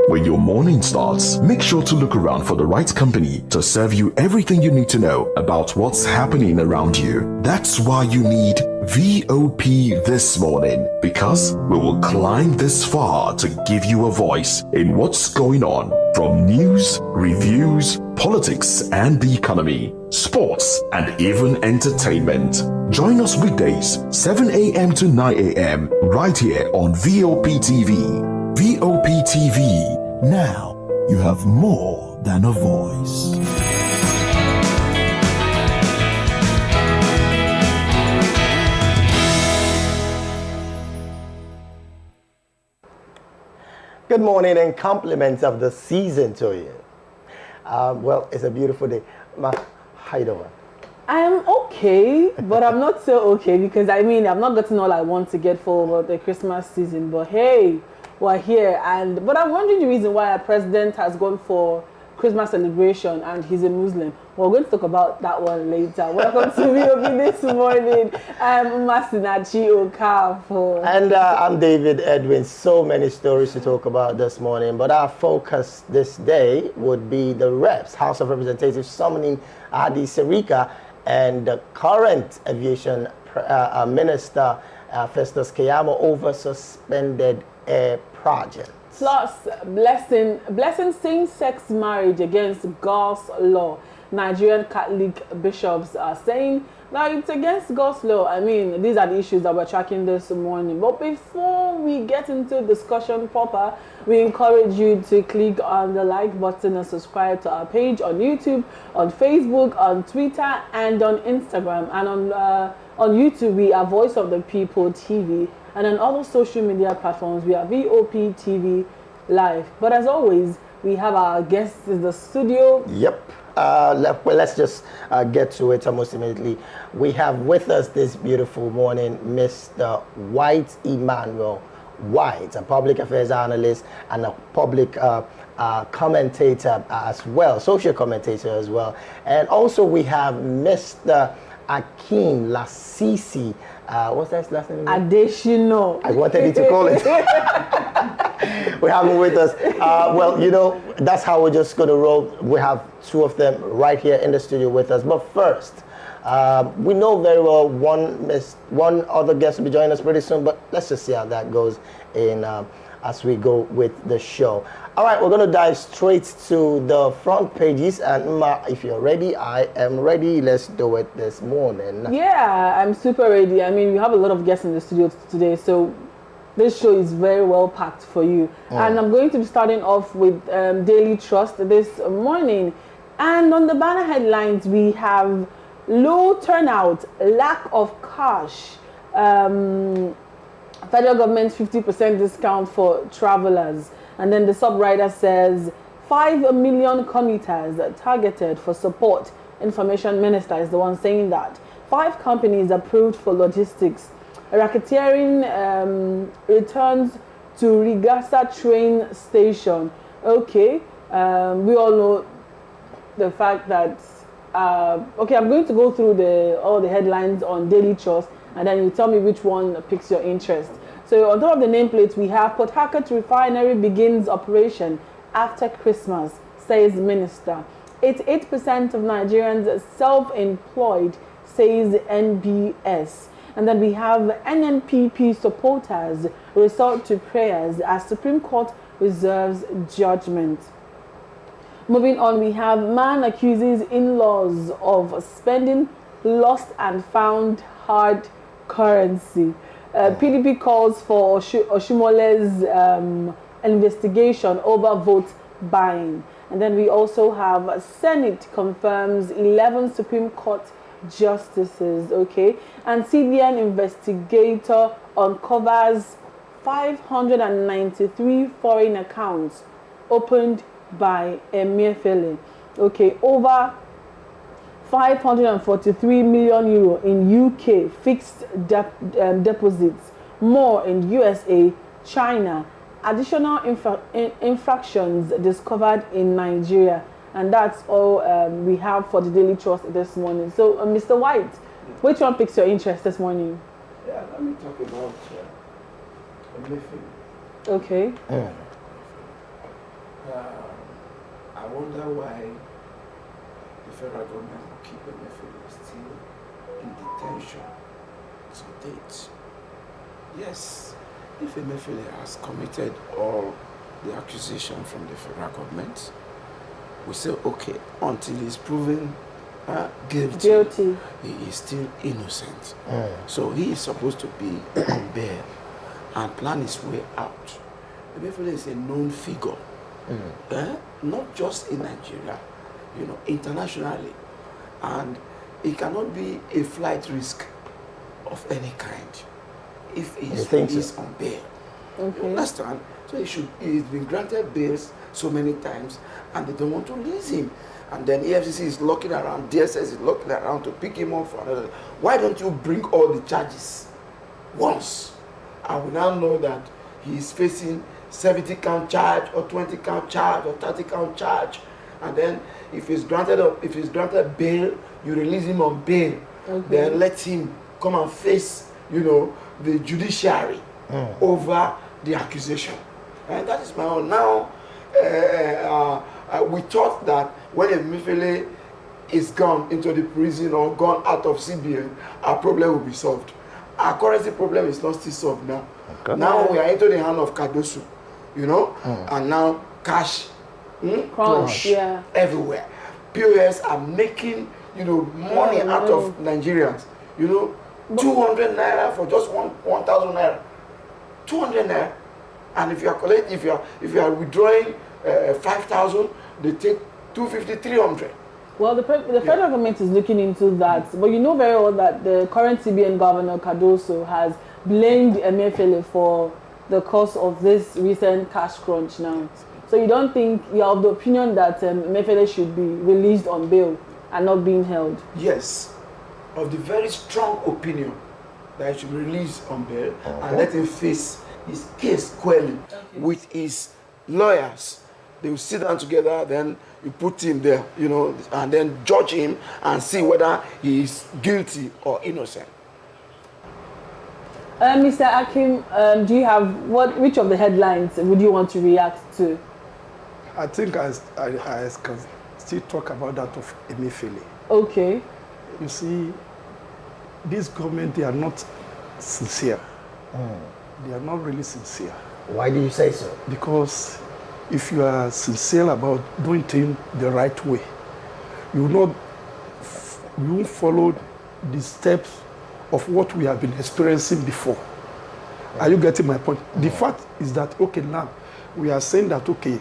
When your morning starts, make sure to look around for the right company to serve you everything you need to know about what's happening around you. That's why you need VOP this morning, because we will climb this far to give you a voice in what's going on, from news, reviews, politics and the economy, sports and even entertainment. Join us weekdays 7 a.m. to 9 a.m. right here on VOP TV. VOP TV. Now you have more than a voice. Good morning and compliments of the season to you. Well, it's a beautiful day. How you doing? I am okay, but I'm not so okay because I've not gotten all I want to get for the Christmas season. But hey, we're here, but I'm wondering the reason why our president has gone for Christmas celebration and he's a Muslim. We're going to talk about that one later. Welcome to VOP this morning. I'm Masinachi Okafo. And I'm David Edwin. So many stories to talk about this morning, but our focus this day would be the Reps, House of Representatives summoning Adi Sirika and the current aviation minister, Festus Keyamo, over suspended air project. Plus, blessing same-sex marriage against God's law. Nigerian Catholic bishops are saying that it's against God's law. These are the issues that we're tracking this morning. But before we get into discussion proper, we encourage you to click on the like button and subscribe to our page on YouTube, on Facebook, on Twitter, and on Instagram. And on YouTube, we are Voice of the People TV. And on other social media platforms, we are VOP TV Live. But as always, we have our guests in the studio. Yep. Let's just get to it almost immediately. We have with us this beautiful morning Mr. White Emmanuel White, a public affairs analyst and a public commentator as well, social commentator as well. And also we have Mr. Akeem Lasisi. What's that last name? Adeshino. I wanted you to call it. We have him with us. Well, that's how we're just going to roll. We have two of them right here in the studio with us. But first, we know very well one other guest will be joining us pretty soon, but let's just see how that goes as we go with the show. All right, we're going to dive straight to the front pages. And Ma, if you're ready, I am ready. Let's do it this morning. Yeah, I'm super ready. We have a lot of guests in the studio today, so this show is very well packed for you. And I'm going to be starting off with Daily Trust this morning. And on the banner headlines, we have low turnout, lack of cash, federal government 50% discount for travelers. And then the sub-rider says 5 million commuters targeted for support. Information Minister is the one saying that. 5 companies approved for logistics. Racketeering returns to Rigasa train station. Okay, we all know the fact that, okay, I'm going to go through all the headlines on Daily Trust, and then you tell me which one piques your interest. So on top of the nameplate, we have Port Harcourt refinery begins operation after Christmas, says Minister. 88% of Nigerians self-employed, says NBS. And then we have NNPP supporters resort to prayers as Supreme Court reserves judgment. Moving on, we have man accuses in-laws of spending lost and found hard currency. PDP calls for Oshimole's investigation over vote buying. And then we also have Senate confirms 11 Supreme Court justices, okay? And CBN investigator uncovers 593 foreign accounts opened by Emefiele. Okay, over 543 million euro in UK fixed deposits, more in USA, China. Additional infractions discovered in Nigeria. And that's all we have for the Daily Trust this morning. So, Mr. White, which one piques your interest this morning? Yeah, let me talk about Emefiele. Okay. wonder why the federal government will keep Emefiele still in detention to date. Yes, if Emefiele has committed all the accusation from the federal government, we say okay, until he's proven guilty, he is still innocent. So he is supposed to be on bail and plan his way out. Emefiele is a known figure, not just in Nigeria, internationally, and it cannot be a flight risk of any kind if he's on bail. Okay. You understand? So he's been granted bails so many times, and they don't want to release him. And then EFCC is looking around, DSS is looking around to pick him up for another. Why don't you bring all the charges once? And we now know that he is facing 70-count charge, or 20-count charge, or 30-count charge. And then if he's granted bail, you release him on bail. Okay. Then let him come and face, the judiciary over the accusation. And that is my own. Now, we thought that when Emefiele is gone into the prison or gone out of CBN, our problem will be solved. Our currency problem is not still solved now. Okay. Now we are into the hand of Kadosu, and now cash crunch everywhere. POS are making money out of Nigerians. 200 naira for just 1,000 naira. 200 naira, and if you are withdrawing 5,000, they take 250, 300. Well, the federal government is looking into that, but you know very well that the current CBN governor Cardoso has blamed Emefiele for the cause of this recent cash crunch now. So you don't think, you're of the opinion that Emefiele should be released on bail and not being held? Yes, of the very strong opinion that he should be released on bail and let him face his case squarely with his lawyers. They will sit down together, then you put him there, and then judge him and see whether he is guilty or innocent. Mr. Akim, do you have which of the headlines would you want to react to? I think I can still talk about that of Emefiele. Okay. You see, this government, they are not sincere. They are not really sincere. Why do you say so? Because if you are sincere about doing things the right way, you won't follow the steps of what we have been experiencing before. Are you getting my point? The fact is that, okay, now we are saying that, okay,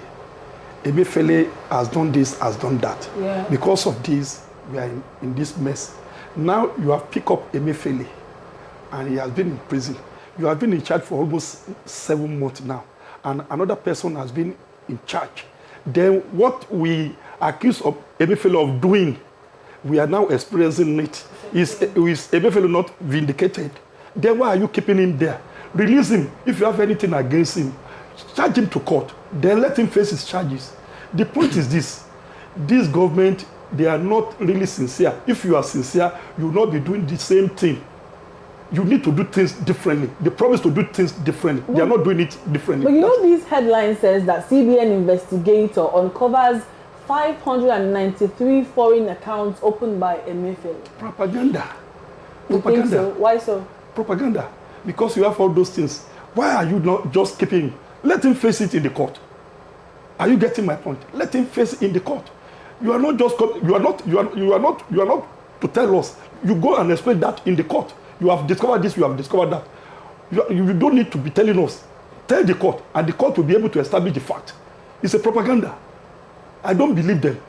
Emefiele has done this, has done that. Yeah. Because of this, we are in this mess. Now you have picked up Emefiele, and he has been in prison. You have been in charge for almost 7 months now, and another person has been in charge. Then what we accuse of Emefiele of doing, we are now experiencing it. Is Emefiele not vindicated? Then why are you keeping him there? Release him. If you have anything against him, charge him to court. Then let him face his charges. The point is this government, they are not really sincere. If you are sincere, you will not be doing the same thing. You need to do things differently. They promise to do things differently. They are not doing it differently. But you know, this headline says that CBN investigator uncovers 593 foreign accounts opened by Emefiele. Propaganda. You think so? Why so? Propaganda. Because you have all those things. Why are you not just keeping him? Let him face it in the court. Are you getting my point? Let him face it in the court. You are not just you are not to tell us. You go and explain that in the court. You have discovered this, you have discovered that. You don't need to be telling us. Tell the court, and the court will be able to establish the fact. It's a propaganda. I don't believe them.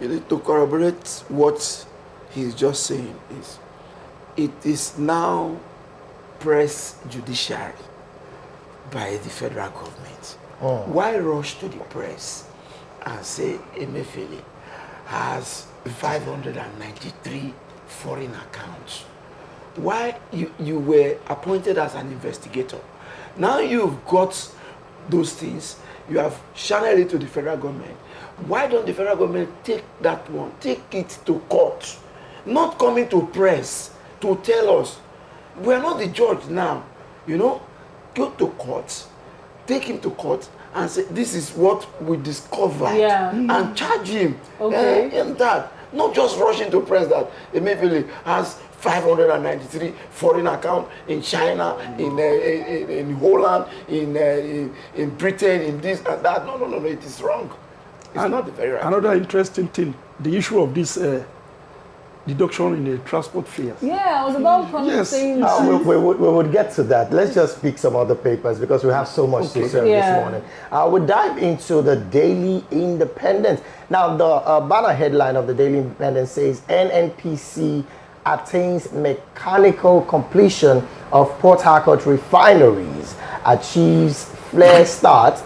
You need to corroborate what he's just saying is, it is now press judiciary by the federal government. Why rush to the press and say Emefiele has 593 foreign accounts? Why you were appointed as an investigator? Now you've got those things, you have channeled it to the federal government. Why don't the federal government take that one, take it to court, not coming to press to tell us? We are not the judge now, Go to court take him to court and say, this is what we discovered, and charge him. In that. Not just rushing to press that Emefiele has 593 foreign account in China, in Holland, in Britain, in this and that. No, it is wrong. It's not very right. Another interesting thing, the issue of this deduction in the transport fares. Yeah, I was about to say. We would get to that. Let's just pick some other papers because we have so much to serve this morning. We'll dive into the Daily Independent. Now, the banner headline of the Daily Independent says NNPC attains mechanical completion of Port Harcourt refineries, achieves flare startup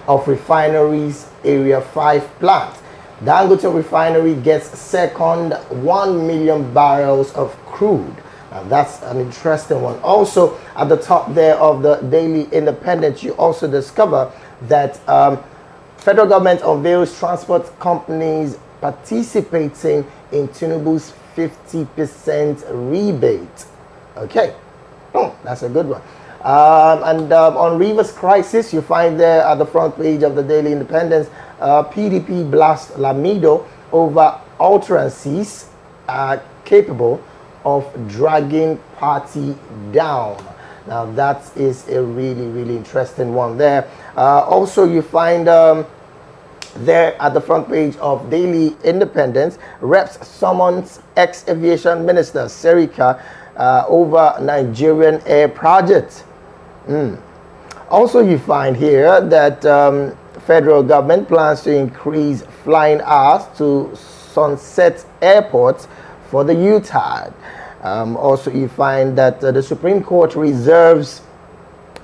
of refineries Area 5 plant. Dangote refinery gets second 1 million barrels of crude. Now that's an interesting one. Also, at the top there of the Daily Independent, you also discover that federal government unveils transport companies participating in Tinubu's 50% rebate. Okay, that's a good one. On Rivers crisis, you find there at the front page of the Daily Independent, PDP blast Lamido over utterances capable of dragging party down. Now that is a really, really interesting one there. Also, you find there at the front page of Daily Independence, reps summons ex-aviation minister Serika over Nigerian air project. Also, you find here that federal government plans to increase flying hours to Sunset Airport for the UTAD. Also, you find that the Supreme Court reserves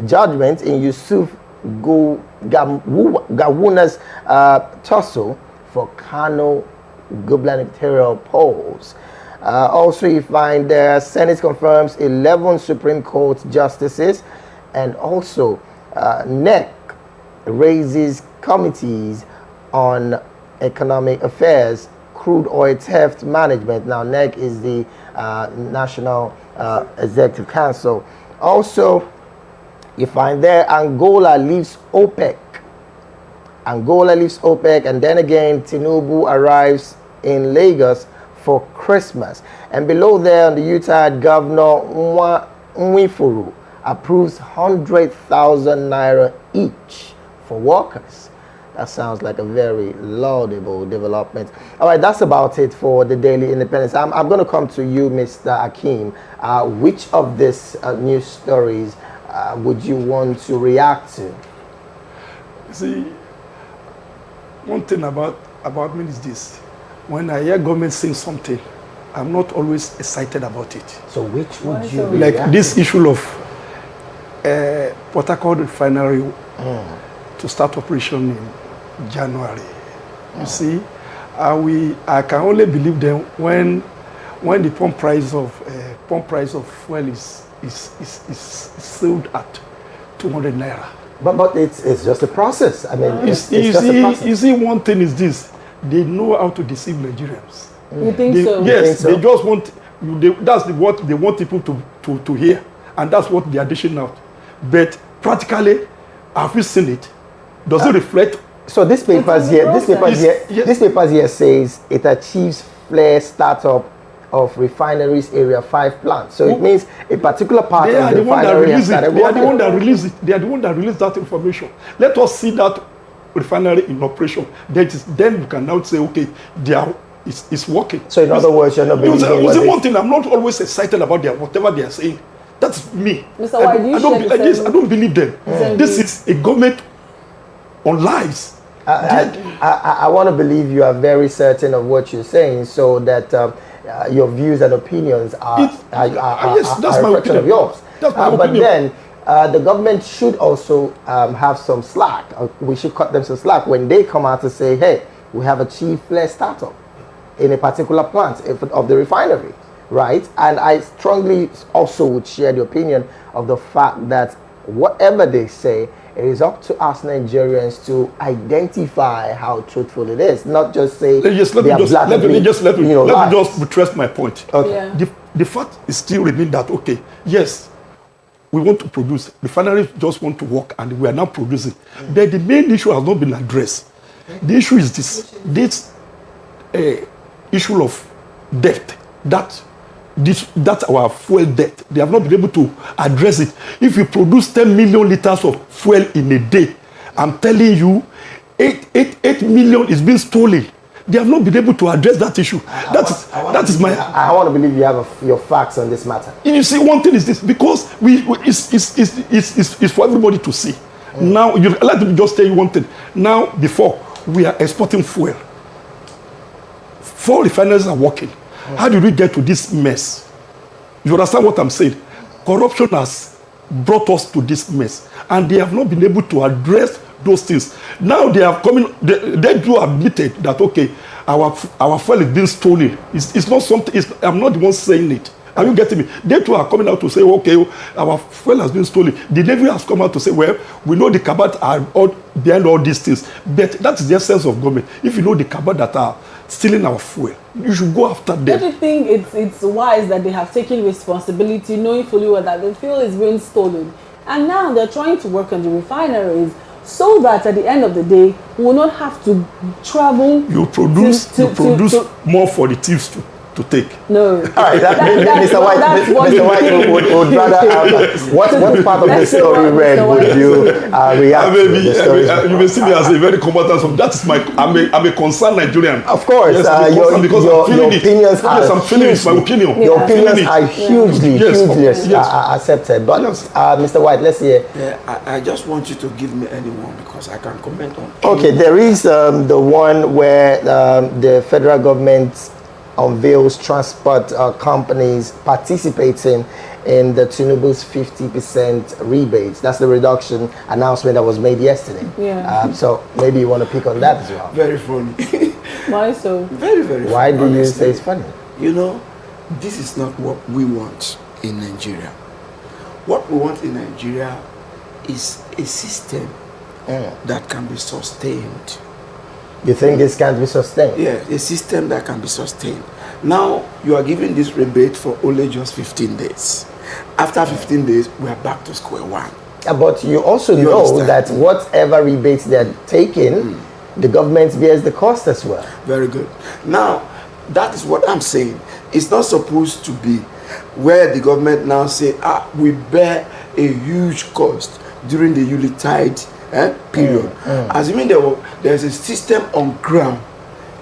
judgment in Yusuf Gawuna's tussle for Kano gubernatorial polls. Also, you find the Senate confirms 11 Supreme Court justices, and also NEC raises committees on economic affairs, crude oil theft management. Now, NEC is the National Executive Council. Also, you find there Angola leaves OPEC. Angola leaves OPEC, and then again Tinubu arrives in Lagos for Christmas. And below there on the UTAD, Governor Nwifuru approves 100,000 naira each for workers. That sounds like a very laudable development. All right, that's about it for the Daily Independence. I'm going to come to you, Mr. Akeem. Which of these news stories would you want to react to? See, one thing about me is this. When I hear government saying something, I'm not always excited about it. So which would you like this issue of Port Harcourt refinery to start operation in January. You see, I can only believe them when the pump price of fuel is sold at 200 naira. But it's just a process. I mean, it's just a process. You see, one thing is this: they know how to deceive Nigerians. You think so? Yes, they just want. That's what they want people to hear, and that's what they are dishing out. But practically, have you seen it? Does it reflect? So this paper here says it achieves flare startup of refineries Area 5 plant. So it means a particular part of the refinery has started working. They are the one that released it. They are the one that released that information. Let us see that refinery in operation. Then we can now say, okay, it's working. So in other words, you're not believing what one thing, I'm not always excited about whatever they are saying. That's me. Mr. White, I don't believe them. This is a government on lies. I want to believe you are very certain of what you're saying, so that your views and opinions are yes, that's a my reflection of yours. That's my but opinion. then the government should also have some slack. We should cut them some slack when they come out to say, hey, we have achieved flare startup in a particular plant of the refinery, right? And I strongly also would share the opinion of the fact that whatever they say, it is up to us Nigerians to identify how truthful it is, not just say let me just buttress my point. Okay. The fact is still remain that, okay, yes, we want to produce. Refineries just want to work, and we are now producing. But the main issue has not been addressed. The issue is this issue of debt. That's our fuel debt. They have not been able to address it. If you produce 10 million liters of fuel in a day, I'm telling you, 8 million is being stolen. They have not been able to address that issue. That is my. I want to believe you have your facts on this matter. You see, one thing is this, because it's for everybody to see. Now, let me just tell you one thing. Now, before, we are exporting fuel. 4 refineries are working. How did we get to this mess? You understand what I'm saying? Corruption has brought us to this mess, and they have not been able to address those things. Now they are coming. They do admitted that okay, our fuel is being stolen. It's not something. I'm not the one saying it. Are you getting me? They too are coming out to say, okay, our fuel has been stolen. The Navy has come out to say, well, we know the cabal are all behind all these things. But that is the essence of government. If you know the cabal that are stealing our fuel, you should go after them. Do you think it's wise that they have taken responsibility, knowing fully well that the fuel is being stolen, and now they're trying to work on the refineries so that at the end of the day, we will not have to travel. You produce more for the thieves to take. No. All right, Mr. White would rather have what part of the story read would you react to? The story? You may see me as a very combatant. That is I'm a concerned Nigerian. Of course, yes, your opinions are yes, I'm feeling it. My opinion. Your opinions are hugely accepted. But Mr. White, let's hear. Yeah, I just want you to give me anyone because I can comment on. Okay, there is the one where the federal government unveils transport companies participating in the Tinubu's 50% rebates. That's the reduction announcement that was made yesterday. Yeah. So maybe you want to pick on that as well. Very funny. Why so? Very, very funny. Why do you honestly. say it's funny? You know, this is not what we want in Nigeria. What we want in Nigeria is a system that can be sustained. You think this can't be sustained? Yeah, a system that can be sustained. Now, you are giving this rebate for only just 15 days. After 15 days, we are back to square one. But you also You know understand? that whatever rebates they're taking, the government bears the cost as well. Very good. Now, that is what I'm saying. It's not supposed to be where the government now say, we bear a huge cost during the Yuletide period. Assuming there's a system on ground,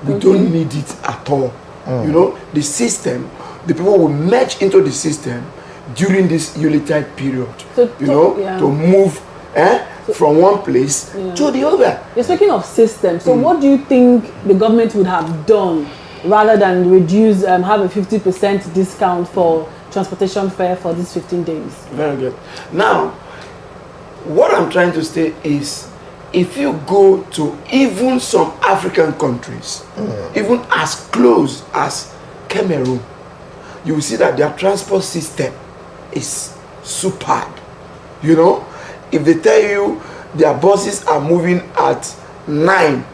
we don't need it at all. You know, the system, the people will merge into the system during this Yuletide period. To move from one place to the other. You're speaking of systems. So what do you think the government would have done rather than reduce, have a 50% discount for transportation fare for these 15 days? Very good. Now, what I'm trying to say is, if you go to even some African countries, even as close as Cameroon, you will see that their transport system is superb. You know, if they tell you their buses are moving at 9,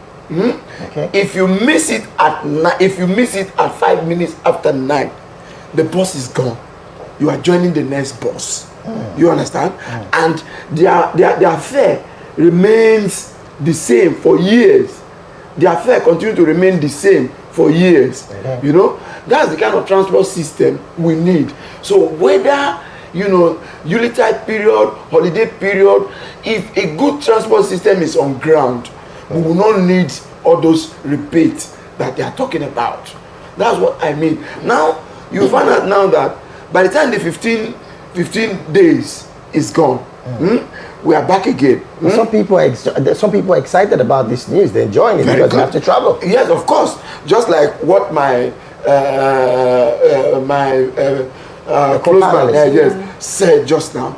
if you miss it at 5 minutes after 9, the bus is gone. You are joining the next bus. You understand? And their fare remains the same for years. Their fare continue to remain the same for years. You know, that's the kind of transport system we need. So whether, you know, Yuletide period, holiday period, if a good transport system is on ground, we will not need all those rebates that they are talking about. That's what I mean. Now, you find out now that by the time the 15 days is gone, we are back again. Some people are excited about this news. They're enjoying it because they have to travel. Yes, of course. Just like what my close man said just now.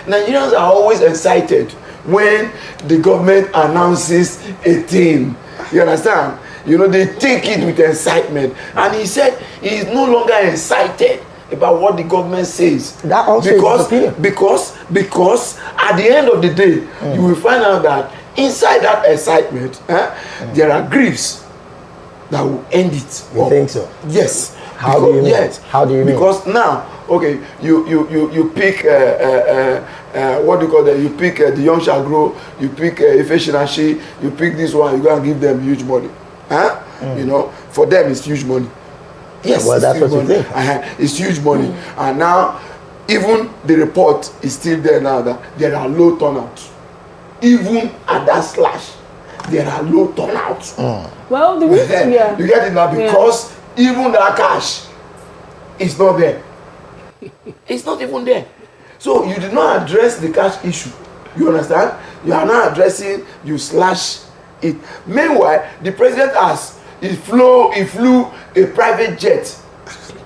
Nigerians are always excited when the government announces a thing. You understand? You know, they take it with excitement. And he said he is no longer excited about what the government says. That also is his opinion. Because at the end of the day, you will find out that inside that excitement, there are griefs that will end it. You think so? Yes. How do you mean? Yes. How do you mean? Because now, okay, you pick what do you call that? You pick the young shall grow. You pick Ifeshinashi. You pick this one. You go and give them huge money, huh? You know, for them it's huge money. Yes, well, that's what you money. think. It's huge money, and now even the report is still there now that there are low turnouts. Even at that slash, there are low turnouts. Well, the reason, yeah. You get it now because even that cash is not there. It's not even there. So you did not address the cash issue. You understand? You are not addressing, you slash it. Meanwhile, the president he flew a private jet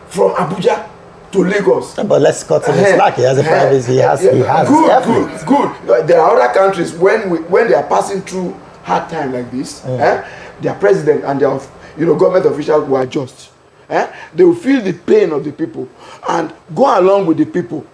from Abuja to Lagos. But let's cut him slack. He has a private. He has good. There are other countries when they are passing through hard time like this, their president and their government officials will adjust. They will feel the pain of the people and go along with the people.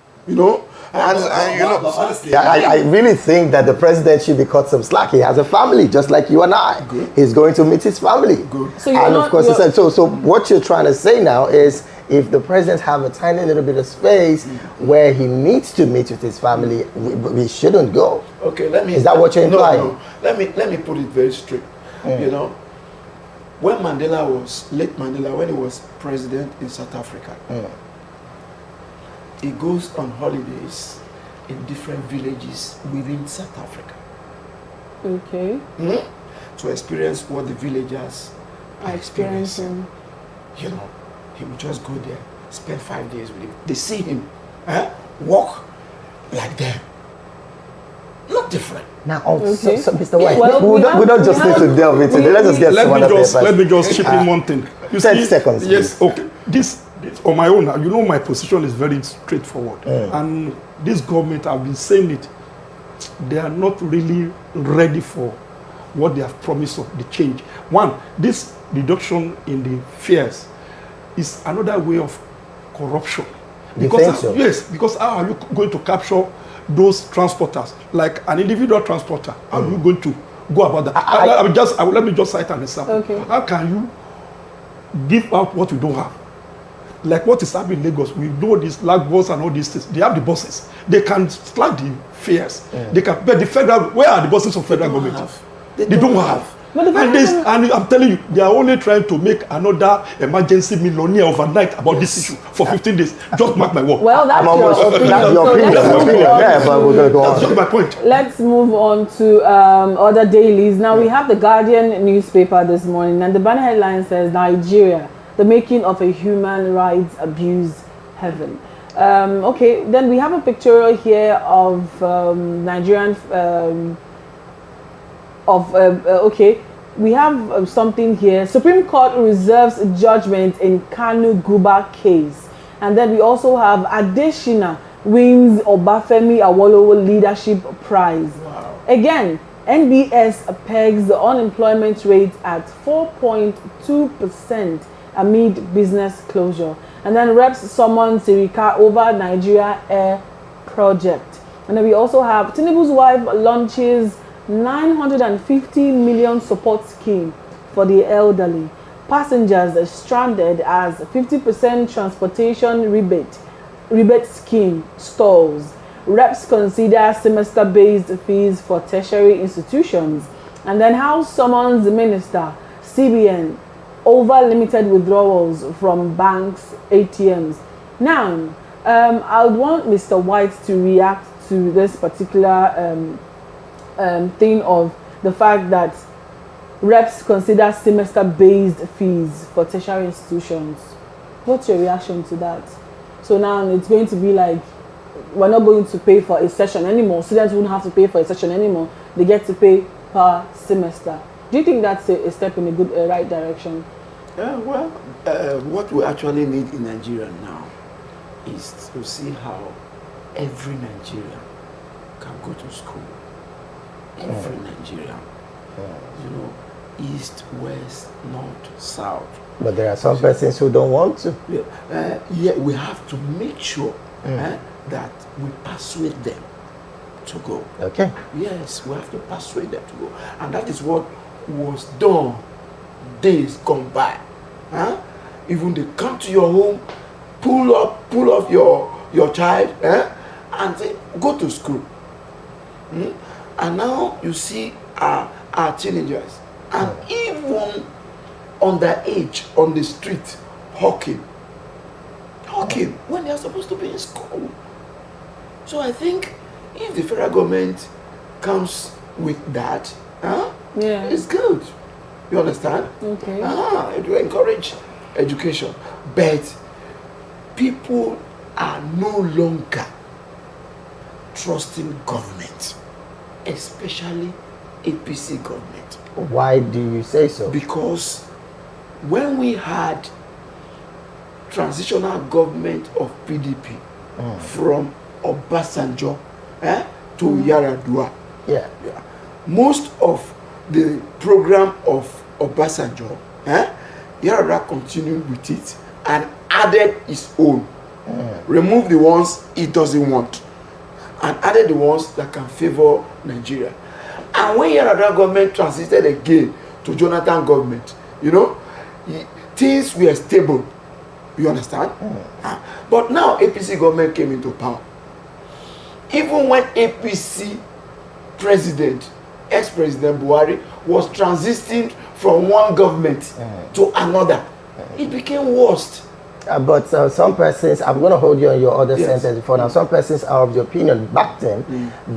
Honestly, I really think that the president should be cut some slack. He has a family, just like you and I. Good. He's going to meet his family. Good. So and of course, so what you're trying to say now is, if the president have a tiny little bit of space where he needs to meet with his family, we shouldn't go. Okay, Is that what you're implying? No. Let me put it very straight. When late Mandela, when he was president in South Africa, he goes on holidays in different villages within South Africa. Okay. To experience what the villagers are experiencing. He will just go there, spend 5 days with him. They see him walk like them. Not different. Now, so Mr. White, Well, we don't just need to delve into it. Let's just get some other papers. Let me just chip in one thing. 10 seconds. Yes, okay. This on my own, my position is very straightforward. And this government, I've been saying it, they are not really ready for what they have promised of the change. One, this reduction in the fares is another way of corruption. Yes, because how are you going to capture those transporters, like an individual transporter? How are you going to go about that? Let me just cite an example. Okay. How can you give out what you don't have? Like what is happening in Lagos, we know these lag bus and all these things. They have the buses. They can slack the fares. They can, but the federal, where are the buses of federal government? They don't have. And I'm telling you, they are only trying to make another emergency millionaire overnight about this issue for 15 days. Just mark my word. Well, that's your opinion. But we're going to go on. That's just my point. Let's move on to other dailies. Now, we have the Guardian newspaper this morning, and the banner headline says, Nigeria, the making of a human rights abuse heaven. Okay, then we have a picture here of Nigerian... we have something here. Supreme Court reserves judgment in Kanu Guba case. And then we also have Adeshina wins Obafemi Awolowo Leadership Prize. Wow. Again, NBS pegs the unemployment rate at 4.2% amid business closure. And then reps summon Sirika over Nigeria Air project. And then we also have Tinubu's wife launches 950 million support scheme for the elderly. Passengers stranded as 50% transportation rebate scheme stalls. Reps consider semester-based fees for tertiary institutions. And then House summons the minister, CBN, over limited withdrawals from banks' ATMs. Now, I would want Mr. White to react to this particular thing of the fact that reps consider semester-based fees for tertiary institutions. What's your reaction to that? So now it's going to be like, we're not going to pay for a session anymore. Students won't have to pay for a session anymore. They get to pay per semester. Do you think that's a step in a right direction? What we actually need in Nigeria now is to see how every Nigerian can go to school. Every Nigerian, east, west, north, south. But there are some persons who don't want to. We have to make sure that we persuade them to go. Okay. Yes, we have to persuade them to go. And that is what was done days gone by. Even they come to your home, pull off your child, and say, go to school. And now you see our teenagers, and even underage on the street, hawking when they are supposed to be in school. So I think if the federal government comes with that, it's good. You understand? Okay. It will encourage education. But people are no longer trusting government, especially APC government. Why do you say so? Because when we had transitional government of PDP from Obasanjo to Yaradua, most of the program of Obasanjo, Yaradua continued with it and added his own. Remove the ones he doesn't want and added the ones that can favor Nigeria. And when Yaradua government transited again to Jonathan government, things were stable. You understand? But now APC government came into power. Even when APC president, ex-president Buhari, was transiting from one government to another, it became worse. But some persons, I'm going to hold you on your other sentence before now. Some persons are of the opinion back then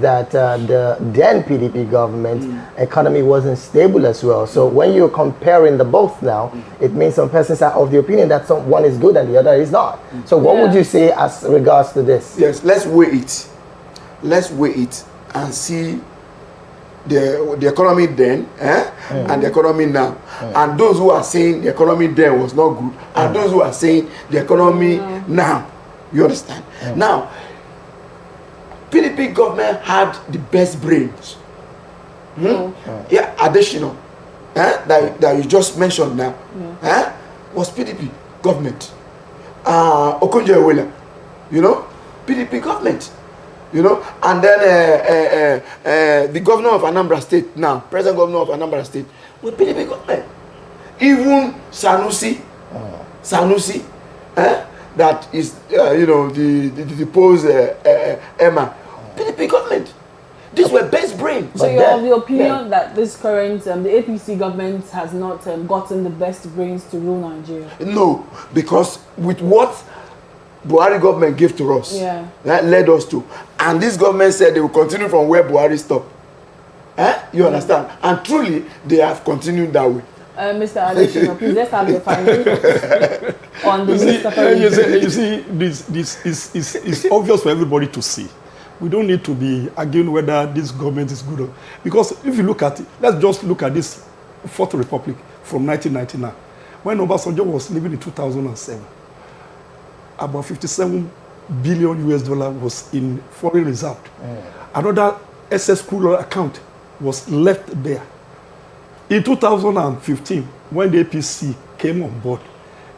that the then PDP government economy wasn't stable as well. So when you're comparing the both now, it means some persons are of the opinion that one is good and the other is not. So what would you say as regards to this? Yes, let's weigh it. Let's weigh it and see the economy then and the economy now. And those who are saying the economy then was not good, and those who are saying the economy now. You understand? Now, PDP government had the best brains. Additional that you just mentioned now was PDP government. Okonjo-Iweala, PDP government. And then the governor of Anambra State now, present governor of Anambra State, with PDP government. Even Sanusi, that is, the deposed Emma, PDP government. These were best brains. So you're of the opinion that this current, the APC government has not gotten the best brains to rule Nigeria? No, because with what Buhari government gave to us, that led us to, and this government said they will continue from where Buhari stopped. You understand? And truly, they have continued that way. Mr. Adesina, please let's have your findings on the you see, this is obvious for everybody to see. We don't need to be arguing whether this government is good or, because if you look at it, let's just look at this Fourth Republic from 1999, when Obasanjo was living in 2007. About 57 billion US dollar was in foreign reserve. Another SS cooler account was left there. In 2015, when the APC came on board,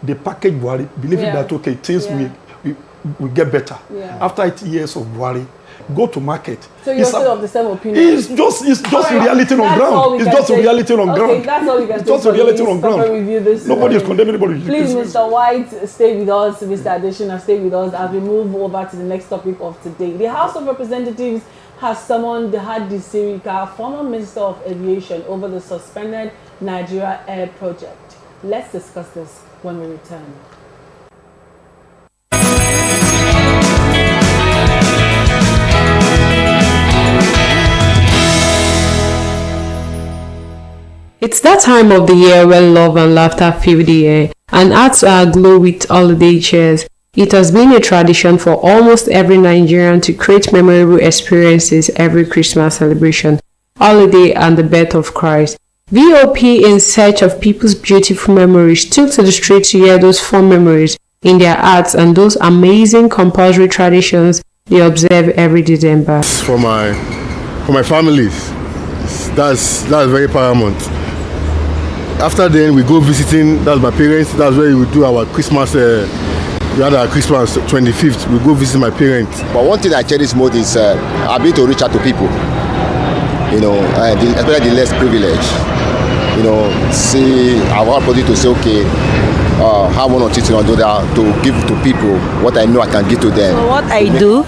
they packaged Buhari, believing that things will get better. After 8 years of Buhari, go to market. So you're still of the same opinion? It's just reality on ground. It's just reality on ground. That's all we can say. It's just reality on ground. Nobody is condemning anybody. Please, Mr. White, stay with us. Mr. Adesina, stay with us as we move over to the next topic of today. The House of Representatives has summoned Hadi Sirika, former Minister of Aviation, over the suspended Nigeria Air project. Let's discuss this when we return. It's that time of the year when love and laughter fill the air and add to our glow with holiday cheers. It has been a tradition for almost every Nigerian to create memorable experiences every Christmas celebration, holiday, and the birth of Christ. VOP, in search of people's beautiful memories, took to the streets to hear those fond memories in their hearts and those amazing compulsory traditions they observe every December. For my families, that's very paramount. After then, we go visiting. That's my parents. That's where we do our Christmas. We had our Christmas 25th. We go visit my parents. But one thing I cherish most is ability to reach out to people. Especially the less privileged. see our body to say, okay, how one or two to do that to give to people what I know I can give to them. So what I do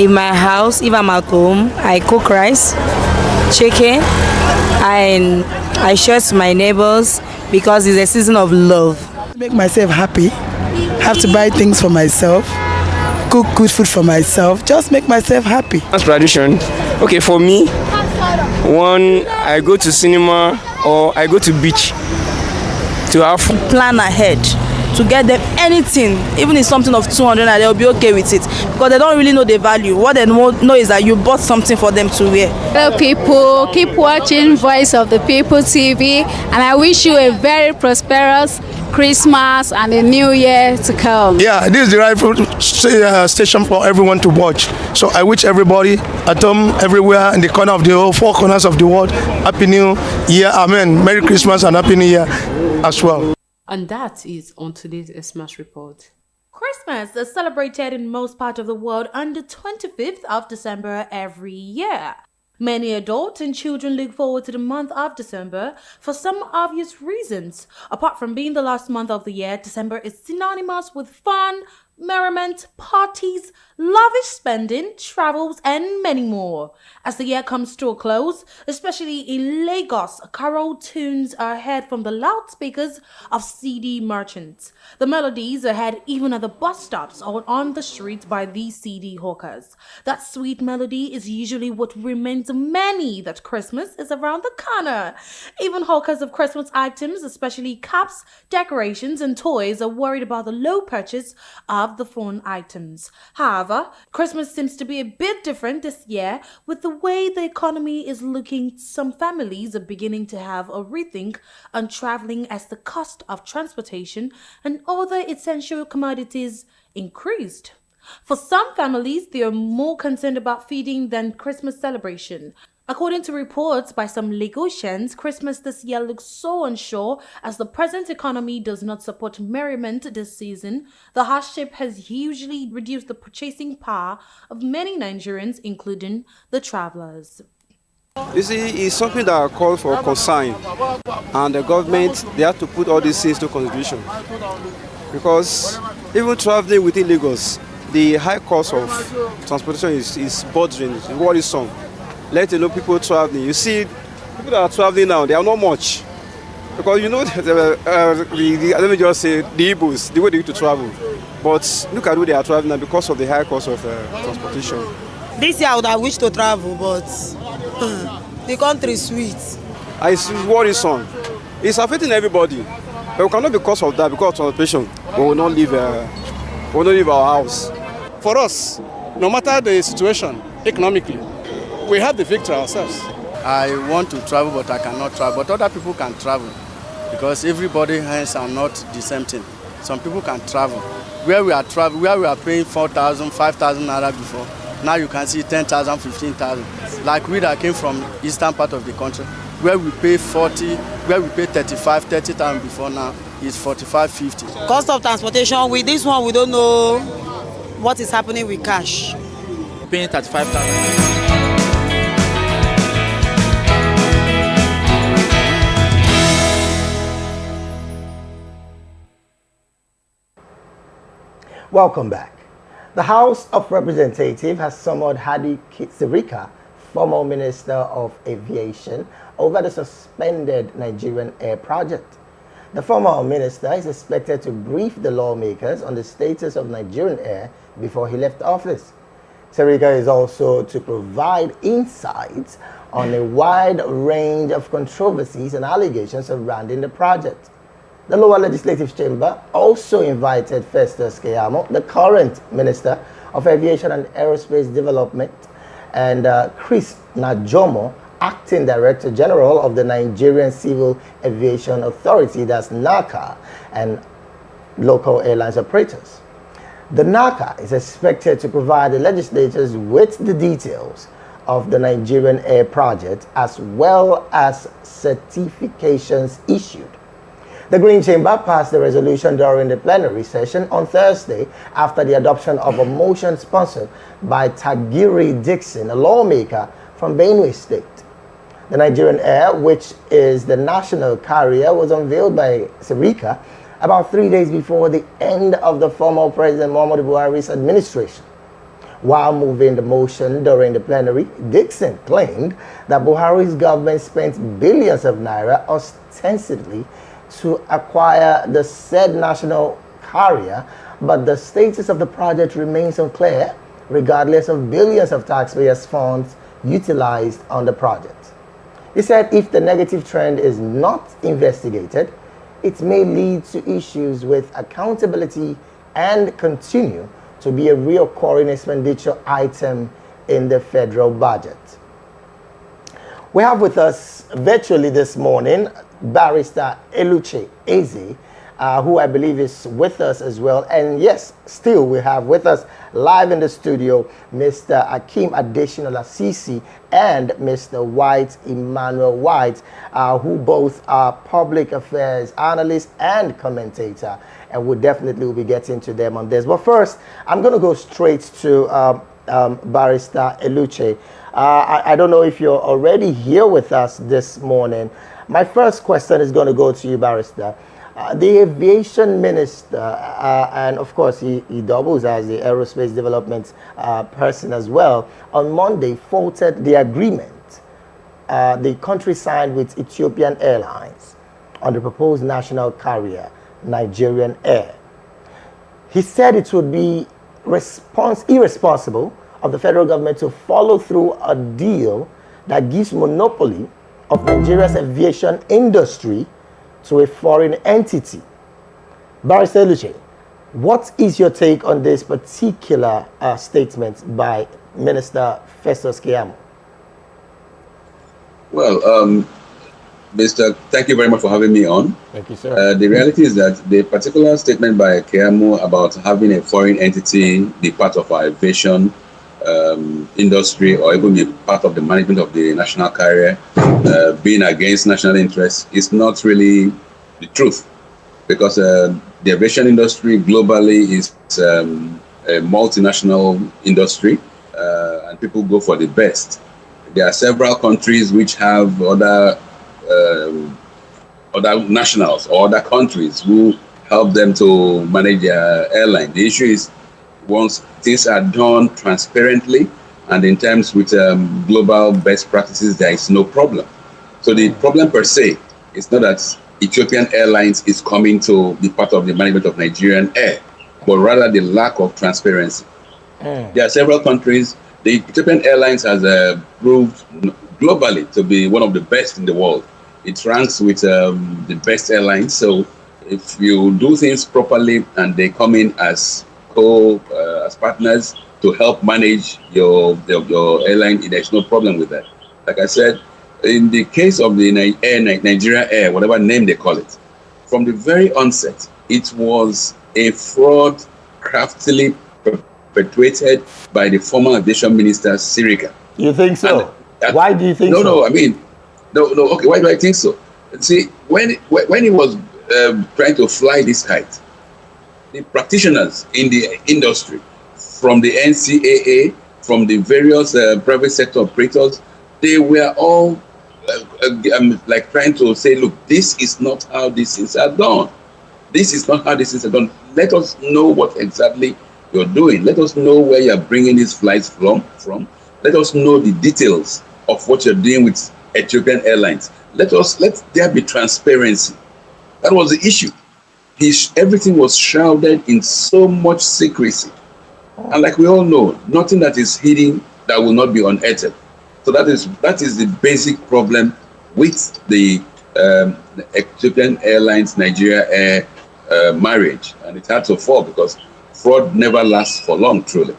in my house, if I'm at home, I cook rice, chicken, and I share to my neighbors because it's a season of love. Make myself happy, have to buy things for myself, cook good food for myself, just make myself happy. That's tradition. Okay, for me, one, I go to cinema or I go to beach to have plan ahead to get them anything, even if something of 200, and they'll be okay with it because they don't really know the value. What they know is that you bought something for them to wear. Hello people, keep watching Voice of the People TV, and I wish you a very prosperous Christmas and a new year to come. Yeah, this is the right station for everyone to watch. So I wish everybody at home, everywhere, in the corner of the whole four corners of the world, Happy New Year, Amen. Merry Christmas and Happy New Year as well. And that is on today's Xmas report. Christmas is celebrated in most parts of the world on the 25th of December every year. Many adults and children look forward to the month of December for some obvious reasons. Apart from being the last month of the year, December is synonymous with fun, merriment, parties, lavish spending, travels, and many more. As the year comes to a close, especially in Lagos, carol tunes are heard from the loudspeakers of CD merchants. The melodies are heard even at the bus stops or on the streets by these CD hawkers. That sweet melody is usually what reminds many that Christmas is around the corner. Even hawkers of Christmas items, especially caps, decorations, and toys, are worried about the low purchase of the phone items. However, Christmas seems to be a bit different this year with the way the economy is looking. Some families are beginning to have a rethink on traveling as the cost of transportation and other essential commodities increased. For some families, they are more concerned about feeding than Christmas celebration. According to reports by some Lagosians, Christmas this year looks so unsure as the present economy does not support merriment this season. The hardship has hugely reduced the purchasing power of many Nigerians, including the travelers. You see, it's something that calls for concern, and the government, they have to put all these things to consideration. Because even traveling within Lagos, the high cost of transportation is bothering, it's worrisome. Let alone people traveling. You see, people that are traveling now, they are not much. Because let me just say, the Igbos, the way they used to travel. But look at who they are traveling now because of the high cost of transportation. This year I would have wished to travel, but the country is sweet. It's worrisome. It's affecting everybody. But we cannot, because of that, because of transportation, we will not leave our house. For us, no matter the situation economically, we have the victory ourselves. I want to travel, but I cannot travel. But other people can travel because everybody's hands are not the same thing. Some people can travel. Where we are paying 4,000, 5,000 naira before, now you can see 10,000, 15,000. Like we that came from eastern part of the country, where we pay 40, where we pay 35, 30,000 before, now is 45, 50. Cost of transportation, with this one we don't know what is happening with cash. Paying 35,000. Welcome back. The House of Representatives has summoned Hadi Sirika, former Minister of Aviation, over the suspended Nigerian Air project. The former minister is expected to brief the lawmakers on the status of Nigerian Air before he left office. Sirika is also to provide insights on a wide range of controversies and allegations surrounding the project. The lower legislative chamber also invited Festus Keyamo, the current Minister of Aviation and Aerospace Development, and Chris Najomo, Acting Director General of the Nigerian Civil Aviation Authority, that's NACA, and local airlines operators. The NACA is expected to provide the legislators with the details of the Nigerian Air project as well as certifications issued. The Green Chamber passed the resolution during the plenary session on Thursday after the adoption of a motion sponsored by Tagiri Dixon, a lawmaker from Benue State. The Nigerian Air, which is the national carrier, was unveiled by Sirika about 3 days before the end of the former President Muhammadu Buhari's administration. While moving the motion during the plenary, Dixon claimed that Buhari's government spent billions of naira ostensibly to acquire the said national carrier, but the status of the project remains unclear, regardless of billions of taxpayers' funds utilized on the project. He said if the negative trend is not investigated, it may lead to issues with accountability and continue to be a recurring expenditure item in the federal budget. We have with us virtually this morning Barrister Eluche Eze, who I believe is with us as well. And yes, still we have with us live in the studio Mr. Akeem Adeshinola Sisi and Mr. White Emmanuel White, who both are public affairs analysts and commentator, and we definitely will be getting to them on this. But first, I'm going to go straight to Barrister Eluche. I don't know if you're already here with us this morning. My first question is going to go to you, Barrister. The aviation minister, and of course he doubles as the aerospace development person as well, on Monday faulted the agreement the country signed with Ethiopian Airlines on the proposed national carrier, Nigerian Air. He said it would be irresponsible of the federal government to follow through a deal that gives monopoly of Nigeria's aviation industry to a foreign entity. Barrister Eluche, what is your take on this particular statement by Minister Festus Keyamo? Well, Mr. Thank you very much for having me on. Thank you, sir. The reality is that the particular statement by Keyamo about having a foreign entity be part of our aviation industry, or even be part of the management of the national carrier, being against national interests, is not really the truth, because the aviation industry globally is a multinational industry, and people go for the best. There are several countries which have other nationals or other countries who help them to manage their airline. The issue is, once things are done transparently and in terms with global best practices, there is no problem. So the problem per se is not that Ethiopian Airlines is coming to be part of the management of Nigerian Air, but rather the lack of transparency. There are several countries. The Ethiopian Airlines has proved globally to be one of the best in the world. It ranks with the best airlines. So if you do things properly and they come in as as partners to help manage your airline, there's no problem with that. Like I said, in the case of the Nigeria Air, whatever name they call it, from the very onset, it was a fraud craftily perpetuated by the former aviation minister Sirika. You think so? Why do you think so? No, I mean, no. Okay, why do I think so? See, when he was trying to fly this kite, the practitioners in the industry, from the NCAA, from the various private sector operators, they were all like trying to say, look, this is not how these things are done. This is not how these things are done. Let us know what exactly you're doing. Let us know where you're bringing these flights from. Let us know the details of what you're doing with Ethiopian Airlines. Let there be transparency. That was the issue. Everything was shrouded in so much secrecy. And like we all know, nothing that is hidden that will not be unearthed. So that is the basic problem with the Ethiopian Airlines Nigeria Air marriage. And it had to fall because fraud never lasts for long, truly.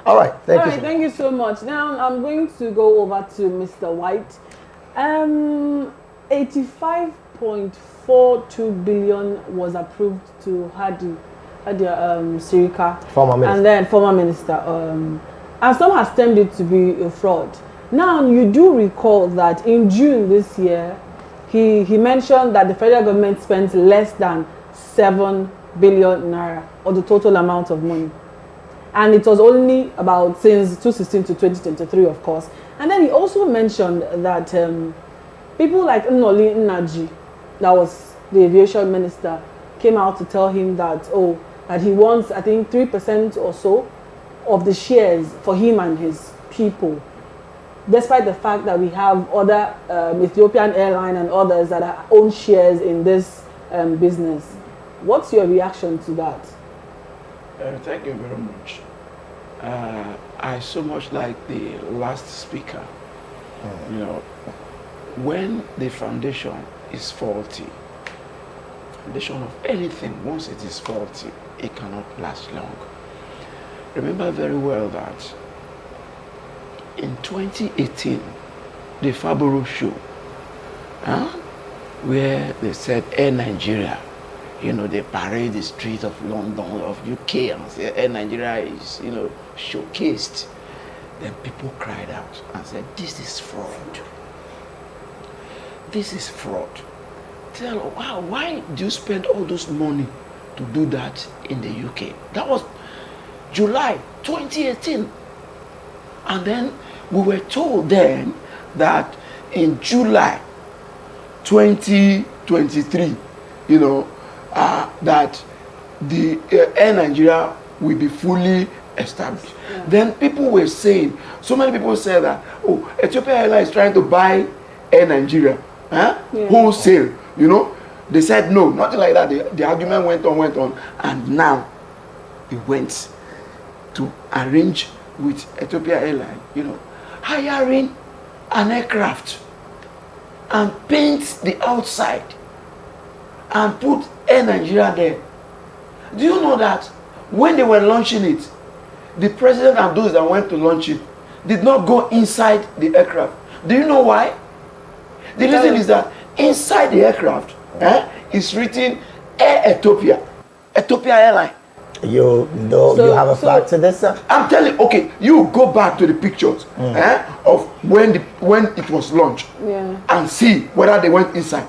All right, thank you so much. Now I'm going to go over to Mr. White. 85.42 billion was approved to Hadi Sirika, former minister. And then former minister. And some has termed it to be a fraud. Now you do recall that in June this year, he mentioned that the federal government spent less than 7 billion naira, or the total amount of money. And it was only about since 2016 to 2023, of course. And then he also mentioned that people like Nnoli Nnaji, that was the aviation minister, came out to tell him that, that he wants, I think, 3% or so of the shares for him and his people, despite the fact that we have other Ethiopian airline and others that own shares in this business. What's your reaction to that? Thank you very much. I so much like the last speaker. You know, when the foundation is faulty, foundation of anything, once it is faulty, it cannot last long. Remember very well that in 2018, the Faburo show, where they said Air Nigeria, you know, they parade the street of London, of UK, and say Air Nigeria is, you know, showcased. Then people cried out and said, this is fraud. This is fraud. Why do you spend all those money to do that in the UK? That was July 2018. And then we were told then that in July 2023, you know, that the Air Nigeria will be fully established. Yeah. Then people were saying, so many people said that, Ethiopia Airlines is trying to buy Air Nigeria, wholesale, you know. They said no, nothing like that. The argument went on, and now we went to arrange with Ethiopia Airlines, you know, hiring an aircraft and paint the outside and put Air Nigeria there. Do you know that when they were launching it, the president and those that went to launch it did not go inside the aircraft? Do you know why? The reason is that inside the aircraft is written Air Ethiopia, Ethiopia Airline. You have a fact to this, sir? I'm telling, okay, you go back to the pictures of when it was launched and see whether they went inside.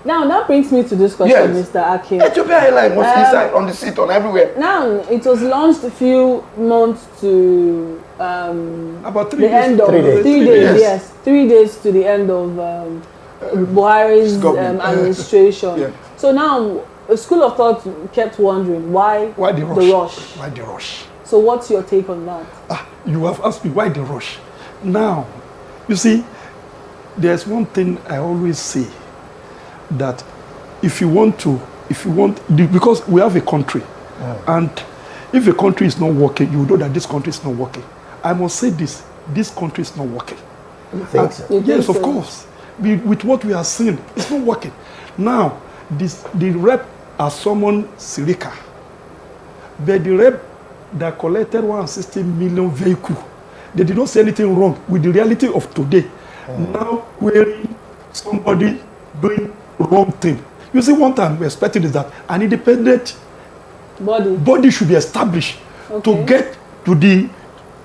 Now that brings me to this question, Mr. Akin. Ethiopia Airline was inside, on the seat, on everywhere. Now it was launched a few months to about 3 the days. end of 3 days. Yes, 3 days to the end of Buhari's administration. Yeah. So now a school of thought kept wondering why the rush? Why the rush? So what's your take on that? You have asked me why the rush. Now, you see, there's one thing I always say, that because we have a country, and if a country is not working, you know that this country is not working. I must say this country is not working. You think so? Yes, of course. With what we are seeing, it's not working. Now, the rep has summoned Sirika, but the rep that collected 160 million vehicle, they did not say anything wrong with the reality of today. Now, wearing somebody doing wrong thing. You see, one time we're expecting is that an independent body should be established to get to the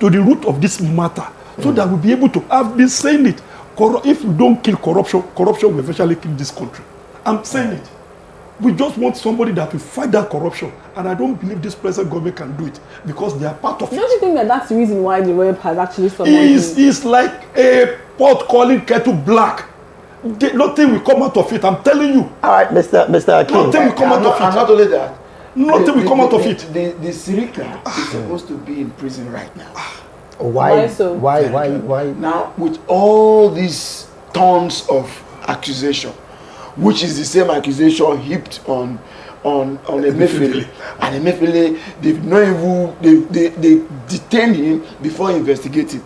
root of this matter, so that we'll be able to have been saying it. If we don't kill corruption, corruption will eventually kill this country. I'm saying it. We just want somebody that will fight that corruption, and I don't believe this present government can do it because they are part of it. Don't you think that that's the reason why the rep has actually summoned It's like a pot calling kettle black. Nothing will come out of it, I'm telling you. All right, Mr. Akin. Nothing will come out of it. And not only that, nothing will come out of it. The Sirika is supposed to be in prison right now. Why so? Why? Now, with all these tons of accusation, which is the same accusation heaped on Emefiele, and Emefiele, they've not even they detained him before investigating.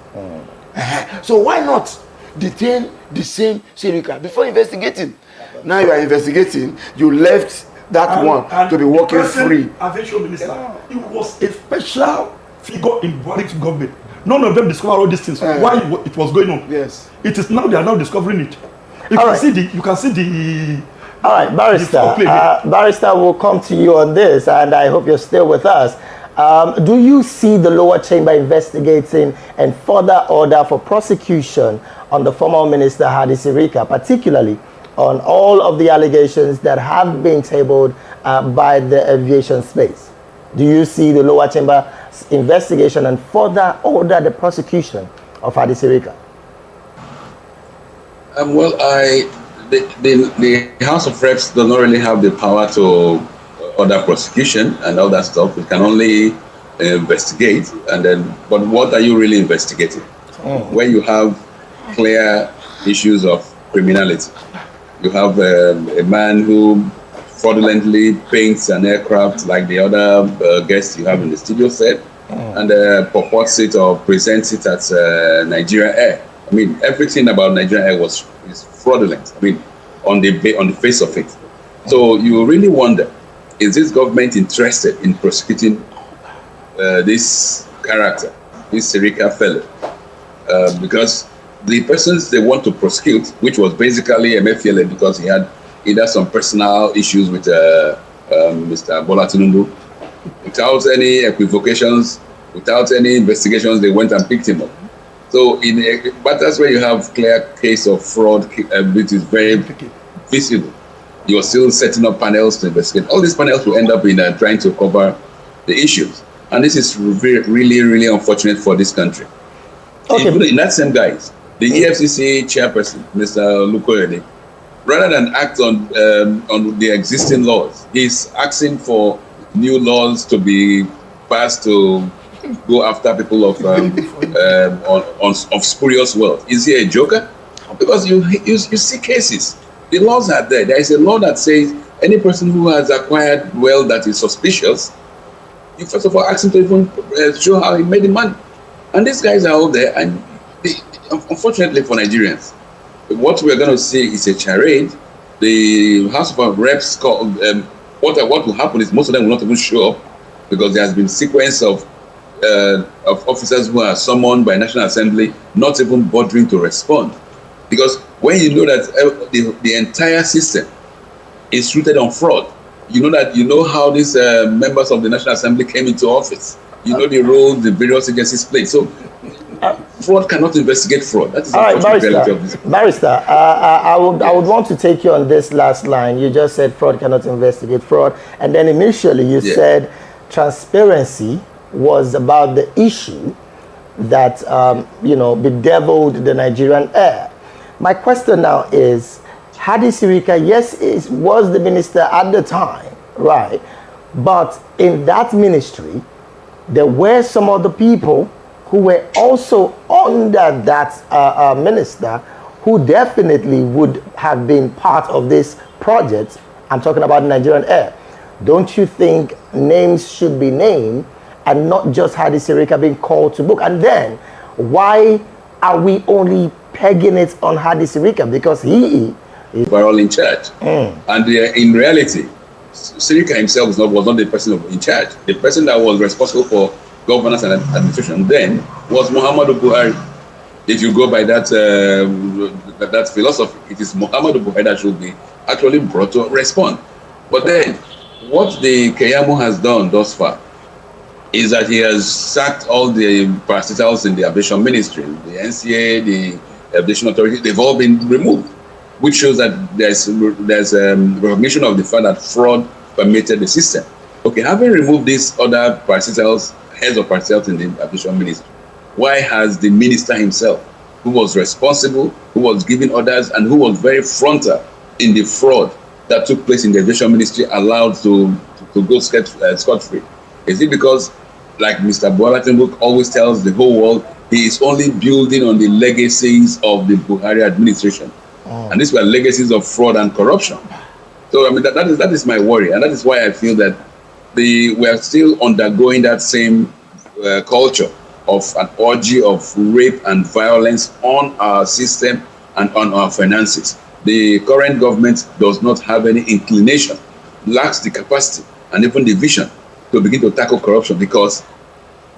So why not detain the same Sirika before investigating? Now you are investigating, you left that one to be working free. Aviation minister, he was a special figure in Buhari's government. None of them discovered all these things. Why it was going on? Yes. It is now they are now discovering it. You can see the. All right, Barrister. Barrister, will come to you on this, and I hope you're still with us. Do you see the lower chamber investigating and further order for prosecution on the former minister Hadi Sirika, particularly on all of the allegations that have been tabled by the aviation space? Do you see the lower chamber investigation and further order the prosecution of Hadi Sirika? Well, the House of Reps does not really have the power to order prosecution and all that stuff. We can only investigate, and then, but what are you really investigating? When you have clear issues of criminality, you have a man who fraudulently paints an aircraft like the other guests you have in the studio said, and purports it or presents it as Nigerian Air. I mean, everything about Nigerian Air is fraudulent. I mean, on the face of it. So you really wonder, is this government interested in prosecuting this character, this Sirika fellow? Because the persons they want to prosecute, which was basically Emefiele, because he had either some personal issues with Mr. Bola Tinubu, without any equivocations, without any investigations, they went and picked him up. So, but that's where you have clear case of fraud, which is very visible. You're still setting up panels to investigate. All these panels will end up in trying to cover the issues. And this is really, really unfortunate for this country. Okay. Even in that same guise, the EFCC chairperson, Mr. Lukoyede, rather than act on the existing laws, he's asking for new laws to be passed to go after people of spurious wealth. Is he a joker? Because you see cases. The laws are there. There is a law that says any person who has acquired wealth that is suspicious, you first of all ask him to even show how he made the money. And these guys are out there, and unfortunately for Nigerians, what we're going to see is a charade. The House of Reps, what will happen is most of them will not even show up, because there has been a sequence of officers who are summoned by National Assembly not even bothering to respond. Because when you know that the entire system is rooted on fraud, you know how these members of the National Assembly came into office. You know the role the various agencies play. So fraud cannot investigate fraud. That is the reality of this. Barrister, I would want to take you on this last line. You just said fraud cannot investigate fraud, and then initially you said transparency was about the issue that bedeviled the Nigerian air. My question now is, Hadi Sirika, yes, was the minister at the time, right? But in that ministry, there were some other people who were also under that minister who definitely would have been part of this project. I'm talking about Nigerian Air. Don't you think names should be named and not just Hadi Sirika being called to book? And then why are we only pegging it on Hadi Sirika? Because he is all in charge. And in reality, Sirika himself was not the person in charge. The person that was responsible for governance and administration then was Muhammadu Buhari. If you go by that that philosophy, it is Muhammadu Buhari that should be actually brought to respond. But then, what the Keyamo has done thus far is that he has sacked all the parastatals in the aviation ministry, the NCA, the aviation authority. They've all been removed, which shows that there's recognition of the fact that fraud permeated the system. Okay, having removed these other parastatals, heads of parastatals in the aviation ministry, why has the minister himself, who was responsible, who was giving orders, and who was very frontal in the fraud that took place in the aviation ministry, allowed to go scot-free? Is it because, like Mr. Bola Tinubu always tells the whole world, he is only building on the legacies of the Buhari administration? And these were legacies of fraud and corruption. So I mean, that is my worry, and that is why I feel that we are still undergoing that same culture of an orgy of rape and violence on our system and on our finances. The current government does not have any inclination, lacks the capacity and even the vision to begin to tackle corruption, because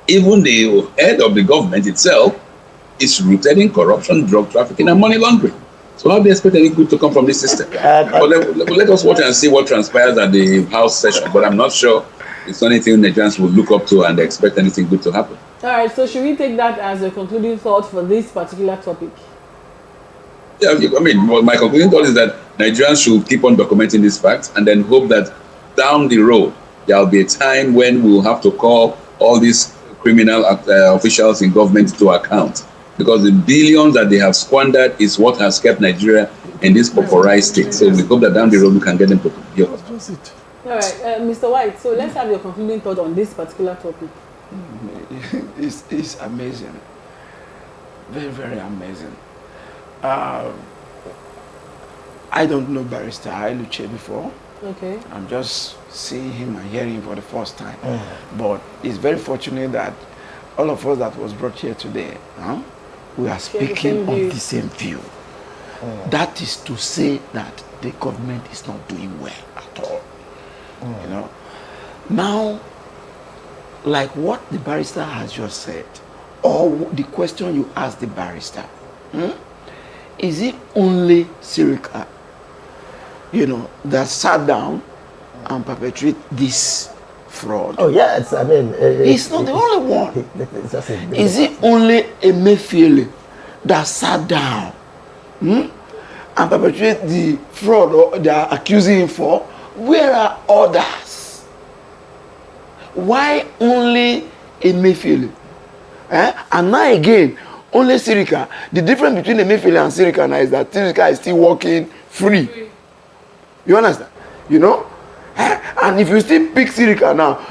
even the head of the government itself is rooted in corruption, drug trafficking, and money laundering. So how do you expect any good to come from this system? But let us watch and see what transpires at the House session. But I'm not sure it's anything Nigerians will look up to and expect anything good to happen. All right, so should we take that as a concluding thought for this particular topic? Yeah, I mean, my concluding thought is that Nigerians should keep on documenting these facts and then hope that down the road, there will be a time when we will have to call all these criminal officials in government to account, because the billions that they have squandered is what has kept Nigeria in this pauperized state. So we hope that down the road we can get them to be. All right, Mr. White, so let's have your concluding thought on this particular topic. It's amazing. Very, very amazing. I don't know Barrister Iluche before. Okay. I'm just seeing him and hearing him for the first time. But it's very fortunate that all of us that was brought here today, we are speaking on the same view. That is to say that the government is not doing well at all. You know. Now, like what the barrister has just said, or the question you asked the barrister, is it only Sirica, that sat down and perpetrate this fraud? Oh yes, I mean, it's not the only one. Is it only Emefiele that sat down and perpetrate the fraud or they are accusing him for? Where are others? Why only Emefiele? And now again, only Sirica. The difference between Emefiele and Sirica now is that Sirica is still working free. You understand? And if you still pick Sirica now,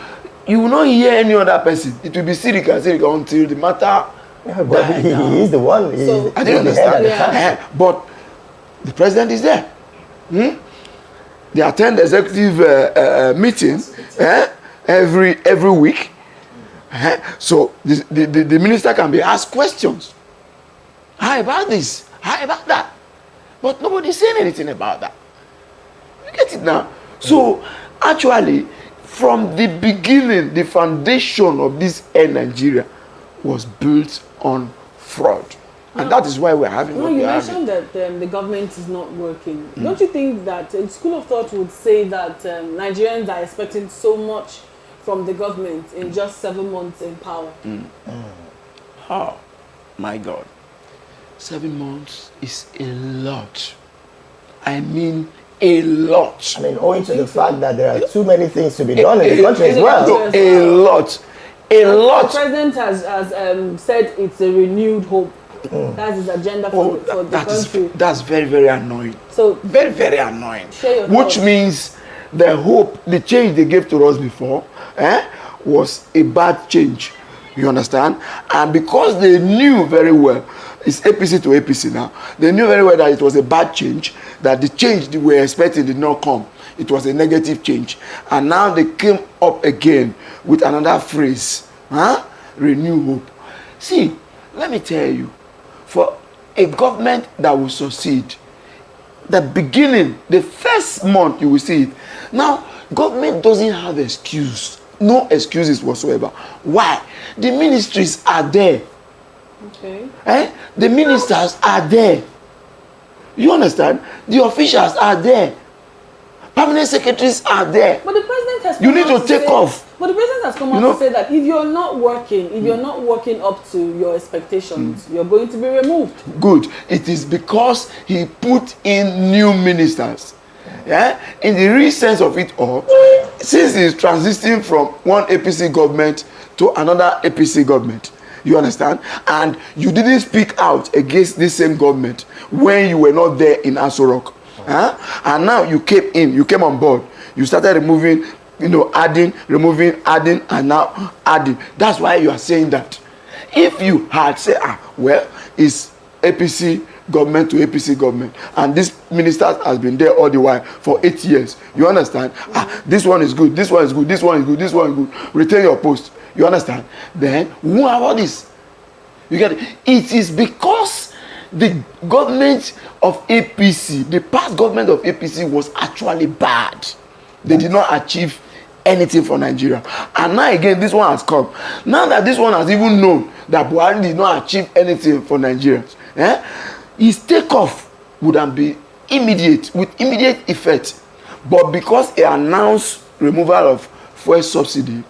you will not hear any other person. It will be Sirica until the matter. But he's the one. I didn't understand. But the president is there. They attend executive meetings every week. So the minister can be asked questions. How about this? How about that? But nobody's saying anything about that. You get it now? So actually, from the beginning, the foundation of this Air Nigeria was built on fraud. And that is why we're having what we're having. You mentioned that the government is not working. Don't you think that a school of thought would say that Nigerians are expecting so much from the government in just 7 months in power? Oh, my God. 7 months is a lot. I mean, a lot. I mean, owing to the fact that there are too many things to be done in the country as well. A lot. A lot. The president has said it's a renewed hope. That's his agenda for the country. That's very, very annoying. So very, very annoying. Which means the hope, the change they gave to us before, was a bad change. You understand? And because they knew very well, it's APC to APC now, they knew very well that it was a bad change, that the change they were expecting did not come. It was a negative change. And now they came up again with another phrase, renew hope. See, let me tell you, for a government that will succeed, the beginning, the first month you will see it. Now, government doesn't have excuse. No excuses whatsoever. Why? The ministries are there. Okay. The ministers are there. You understand? The officials are there. Permanent secretaries are there. But the president has you need to take off. But the president has come out to say that if you're not working up to your expectations, you're going to be removed. Good. It is because he put in new ministers. In the real sense of it all, since he's transitioning from one APC government to another APC government, you understand? And you didn't speak out against this same government when you were not there in Aso Rock. And now you came on board. You started removing, adding, removing, adding, and now adding. That's why you are saying that. If you had said, it's APC government to APC government, and this minister has been there all the while for 8 years, you understand? This one is good, this one is good, this one is good, this one is good. Retain your post. You understand? Then, what about this? You get it? It is because the government of APC, the past government of APC was actually bad. They did not achieve anything for Nigeria. And now again, this one has come. Now that this one has even known that Buhari did not achieve anything for Nigerians, his takeoff would have been with immediate effect. But because he announced removal of fuel subsidy,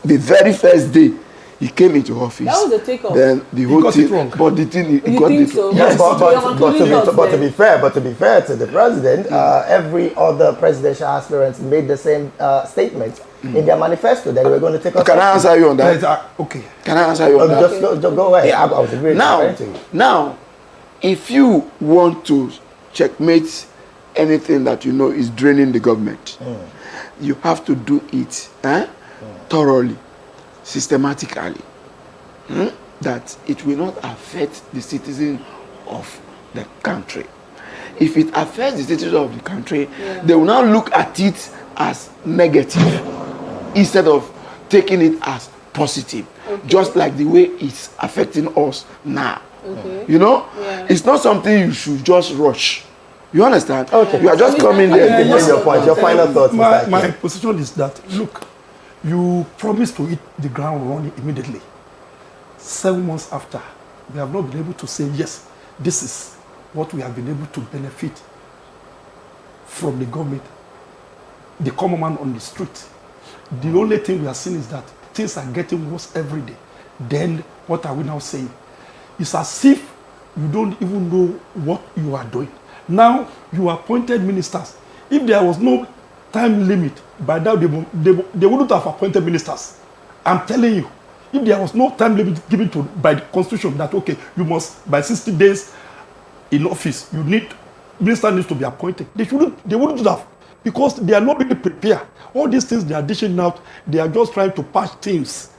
the very first day, He came into office. That was the takeoff. Then the whole thing, but the thing, he got it wrong. Yes, but to be fair to the president, every other presidential aspirant made the same statement in their manifesto that they were going to take us. Can I answer you on that? Okay. Can I answer you on that? Just go ahead. I was really now, to you. Now, if you want to checkmate anything that you know is draining the government, you have to do it thoroughly, systematically, that it will not affect the citizens of the country. If it affects the citizens of the country, they will now look at it as negative instead of taking it as positive, just like the way it's affecting us now. You know, it's not something you should just rush. You understand? Okay. You are just coming there. Your point. Your final thoughts. My position is that, look, you promised to hit the ground running immediately. 7 months after, we have not been able to say, yes, this is what we have been able to benefit from the government, the common man on the street. The only thing we are seeing is that things are getting worse every day. Then what are we now saying? It's as if you don't even know what you are doing. Now you appointed ministers. If there was no time limit, by now they wouldn't have appointed ministers. I'm telling you, if there was no time limit given to by the constitution that okay, you must by 60 days in office, minister needs to be appointed. They wouldn't have, because they are not really prepared. All these things they are dishing out, they are just trying to patch things.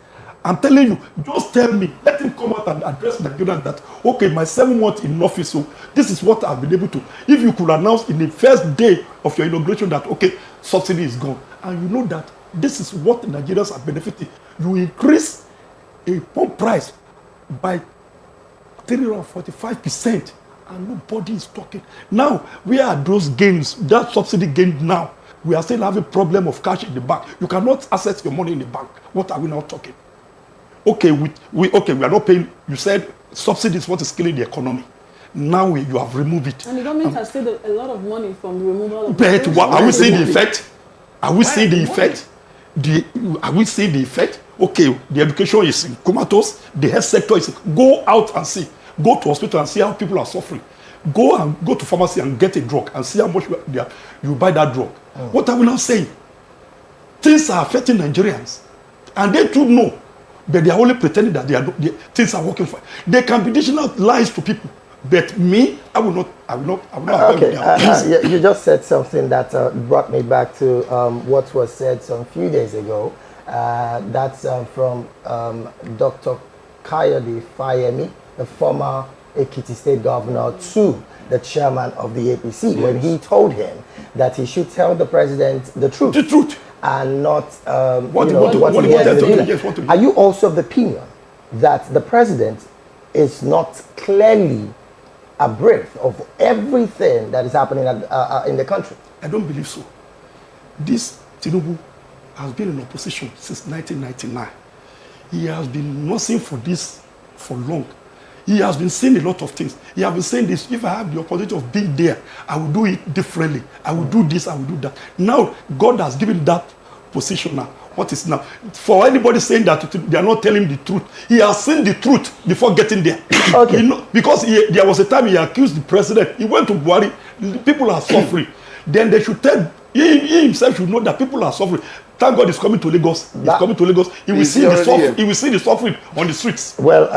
I'm telling you, just tell me, let him come out and address Nigerians that, okay, my 7 months in office, so this is what I've been able to. If you could announce in the first day of your inauguration that, okay, subsidy is gone, and you know that this is what Nigerians are benefiting, you increase a pump price by 345%, and nobody is talking. Now, where are those gains, that subsidy gain now? We are still having a problem of cash in the bank. You cannot access your money in the bank. What are we now talking? Okay, we are not paying. You said subsidy is what is killing the economy. Now you have removed it. And the government has saved a lot of money from the removal of. But are we seeing the effect? Are we seeing the effect? Are we seeing the effect? Okay, the education is in comatose. The health sector is. Go out and see. Go to hospital and see how people are suffering. Go to pharmacy and get a drug and see how much you buy that drug. What are we now saying? Things are affecting Nigerians, and they too know. But they are only pretending that things are working fine. They can be dishing out lies to people. But me, I will not. Okay, you just said something that brought me back to what was said some few days ago. That's from Dr. Kayode Fayemi, the former Ekiti State Governor, to the chairman of the APC, when he told him that he should tell the president the truth. The truth. And not what he has to do. Are you also of the opinion that the president is not clearly abreast of everything that is happening in the country? I don't believe so. This Tinubu has been in opposition since 1999. He has been nursing for this for long. He has been saying a lot of things. He has been saying this, if I have the opportunity of being there, I will do it differently. I will do this, I will do that. Now, God has given that position now. What is now? For anybody saying that they are not telling the truth, he has seen the truth before getting there. Okay. Because there was a time he accused the president. He went to Buhari. People are suffering. Then they should tell, he himself should know that people are suffering. Thank God he's coming to Lagos. He's coming to Lagos. He will see the suffering on the streets. Well,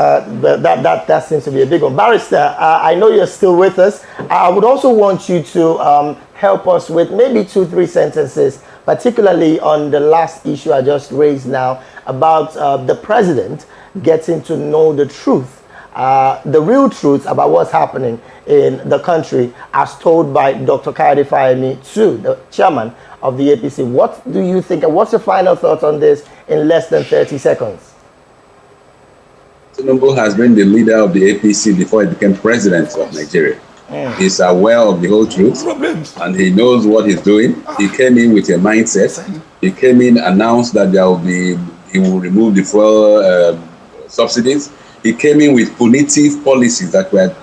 that seems to be a big one. Barrister, I know you're still with us. I would also want you to help us with maybe 2-3 sentences, particularly on the last issue I just raised now about the president getting to know the truth, the real truth about what's happening in the country, as told by Dr. Kayode Fayemi to the chairman of the APC. What do you think, and what's your final thoughts on this in less than 30 seconds? Tinubu has been the leader of the APC before he became president of Nigeria. He's aware of the whole truth, and he knows what he's doing. He came in with a mindset. He came in, announced that he will remove the fuel subsidies. He came in with punitive policies that were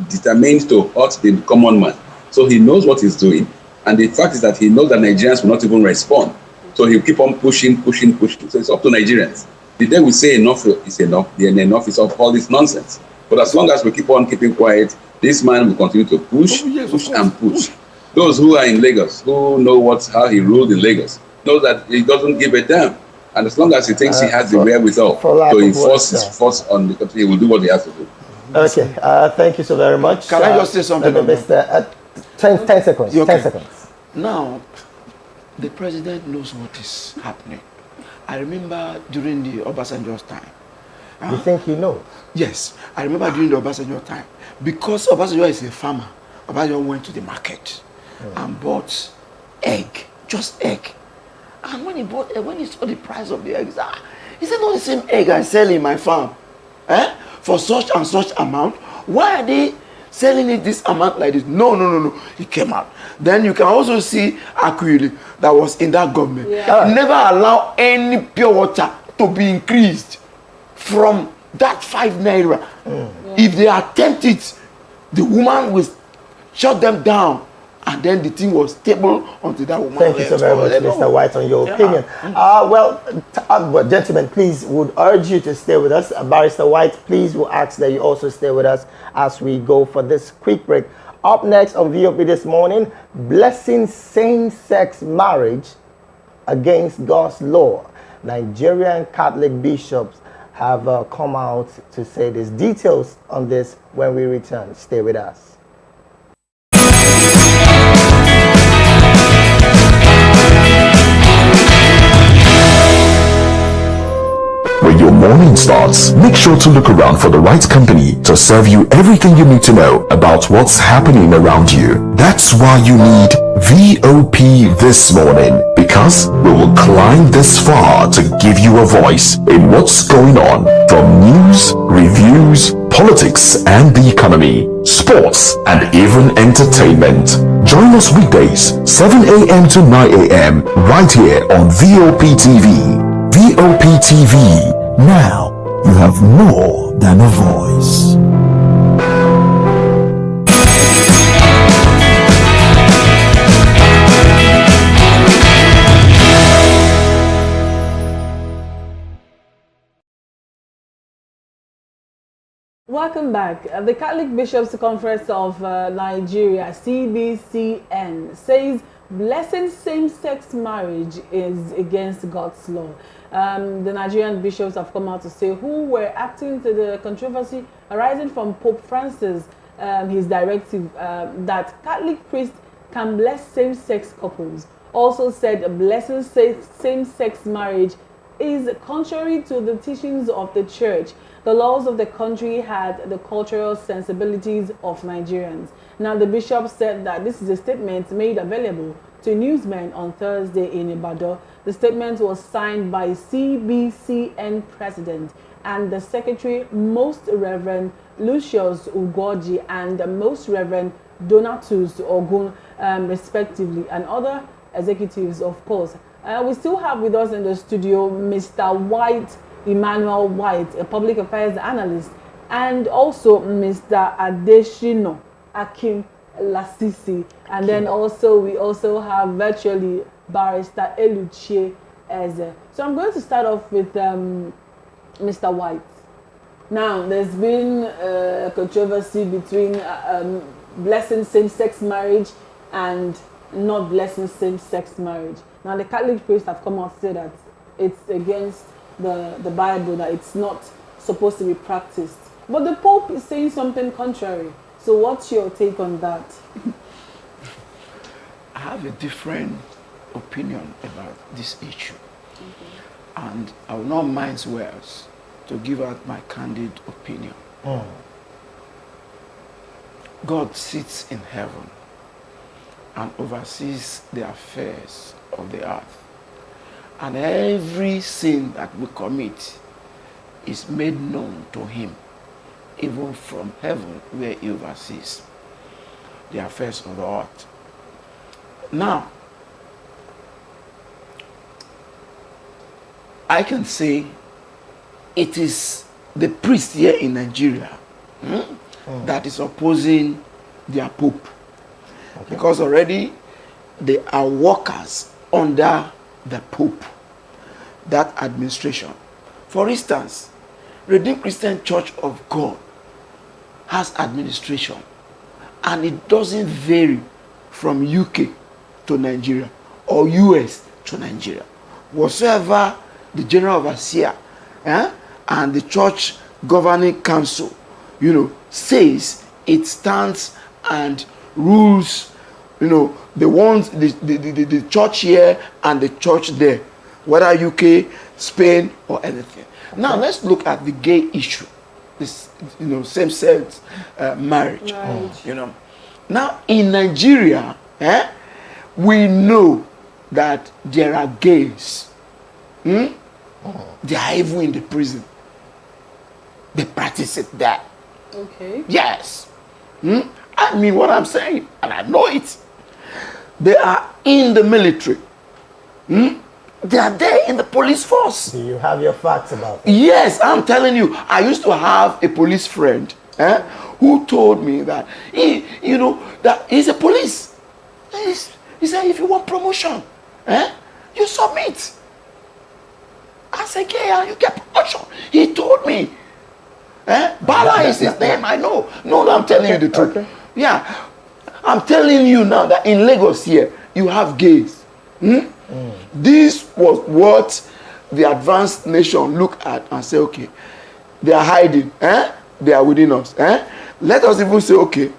determined to hurt the common man. So he knows what he's doing. And the fact is that he knows that Nigerians will not even respond. So he'll keep on pushing. So it's up to Nigerians. The day we say enough is enough, then enough is of all this nonsense. But as long as we keep on keeping quiet, this man will continue to push, push and push. Those who are in Lagos, who know how he ruled in Lagos, know that he doesn't give a damn. And as long as he thinks he has the wherewithal to enforce his force on the country, he will do what he has to do. Okay, thank you so very much. Can I just say something? Mr. 10 seconds. Okay. 10 seconds. Now, the president knows what is happening. I remember during the Obasanjo's time. You think he knows? Yes, I remember during the Obasanjo time. Because Obasanjo is a farmer, Obasanjo went to the market and bought egg, just egg. And when he bought egg, when he saw the price of the egg, he said, not the same egg I sell in my farm. For such and such amount, why are they selling it this amount like this? No. He came out. Then you can also see Akwili that was in that government. Never allow any pure water to be increased from that 5 naira. If they attempt it, the woman will shut them down. And then the thing was stable until that woman Thank you so very much, Mr. White, on your opinion. Well, gentlemen, please would urge you to stay with us. Barrister White, please will ask that you also stay with us as we go for this quick break. Up next on VOP this morning, blessing same-sex marriage against God's law. Nigerian Catholic bishops have come out to say there's details on this when we return. Stay with us. When your morning starts, make sure to look around for the right company to serve you everything you need to know about what's happening around you. That's why you need VOP this morning, because we will climb this far to give you a voice in what's going on, from news, reviews, politics and the economy, sports and even entertainment. Join us weekdays 7 a.m. to 9 a.m. right here on VOP TV. VOP TV. Now you have more than a voice. Welcome back. The Catholic Bishops' Conference of Nigeria, CBCN, says blessing same-sex marriage is against God's law. The Nigerian bishops have come out to say who were acting to the controversy arising from Pope Francis, his directive that Catholic priests can bless same-sex couples. Also said blessing same-sex marriage is contrary to the teachings of the church. The laws of the country had the cultural sensibilities of Nigerians. Now, the bishop said that this is a statement made available to newsmen on Thursday in Ibadan. The statement was signed by CBCN President and the Secretary, Most Reverend Lucius Ugoji, and the Most Reverend Donatus Ogun, respectively, and other executives, of course. We still have with us in the studio Mr. White, Emmanuel White, a public affairs analyst, and also Mr. Adeshino Akim Lasisi. And then also we also have virtually Barrister Eluchie Eze. So I'm going to start off with Mr. White. Now, there's been a controversy between blessing same-sex marriage and not blessing same-sex marriage. Now, the Catholic priests have come out to say that it's against the Bible, that it's not supposed to be practiced. But the Pope is saying something contrary. So what's your take on that? I have a different opinion about this issue. And I will not mince words to give out my candid opinion. God sits in heaven and oversees the affairs of the earth. And every sin that we commit is made known to him, even from heaven where he oversees the affairs of the earth. Now, I can say it is the priest here in Nigeria that is opposing their pope. Because already they are workers under the pope, that administration. For instance, Redeemed Christian Church of God has administration, and it doesn't vary from UK to Nigeria or US to Nigeria. Whatsoever the general overseer and the church governing council, says, it stands and rules, the ones, the church here and the church there, whether UK, Spain, or anything. Now let's look at the gay issue, this same-sex marriage. Now in Nigeria, we know that there are gays. They are even in the prison. They practice it there. Okay. Yes. I mean what I'm saying, and I know it. They are in the military. They are there in the police force. Do you have your facts about it? Yes, I'm telling you. I used to have a police friend who told me that that he's a police. He said, if you want promotion, you submit. I said, yeah, you get promotion. He told me. Bala is his name, I know. No, I'm telling you the truth. Okay. Yeah. I'm telling you now that in Lagos here, you have gays. This was what the advanced nation look at and say, okay, they are hiding. They are within us. Let us even say, okay,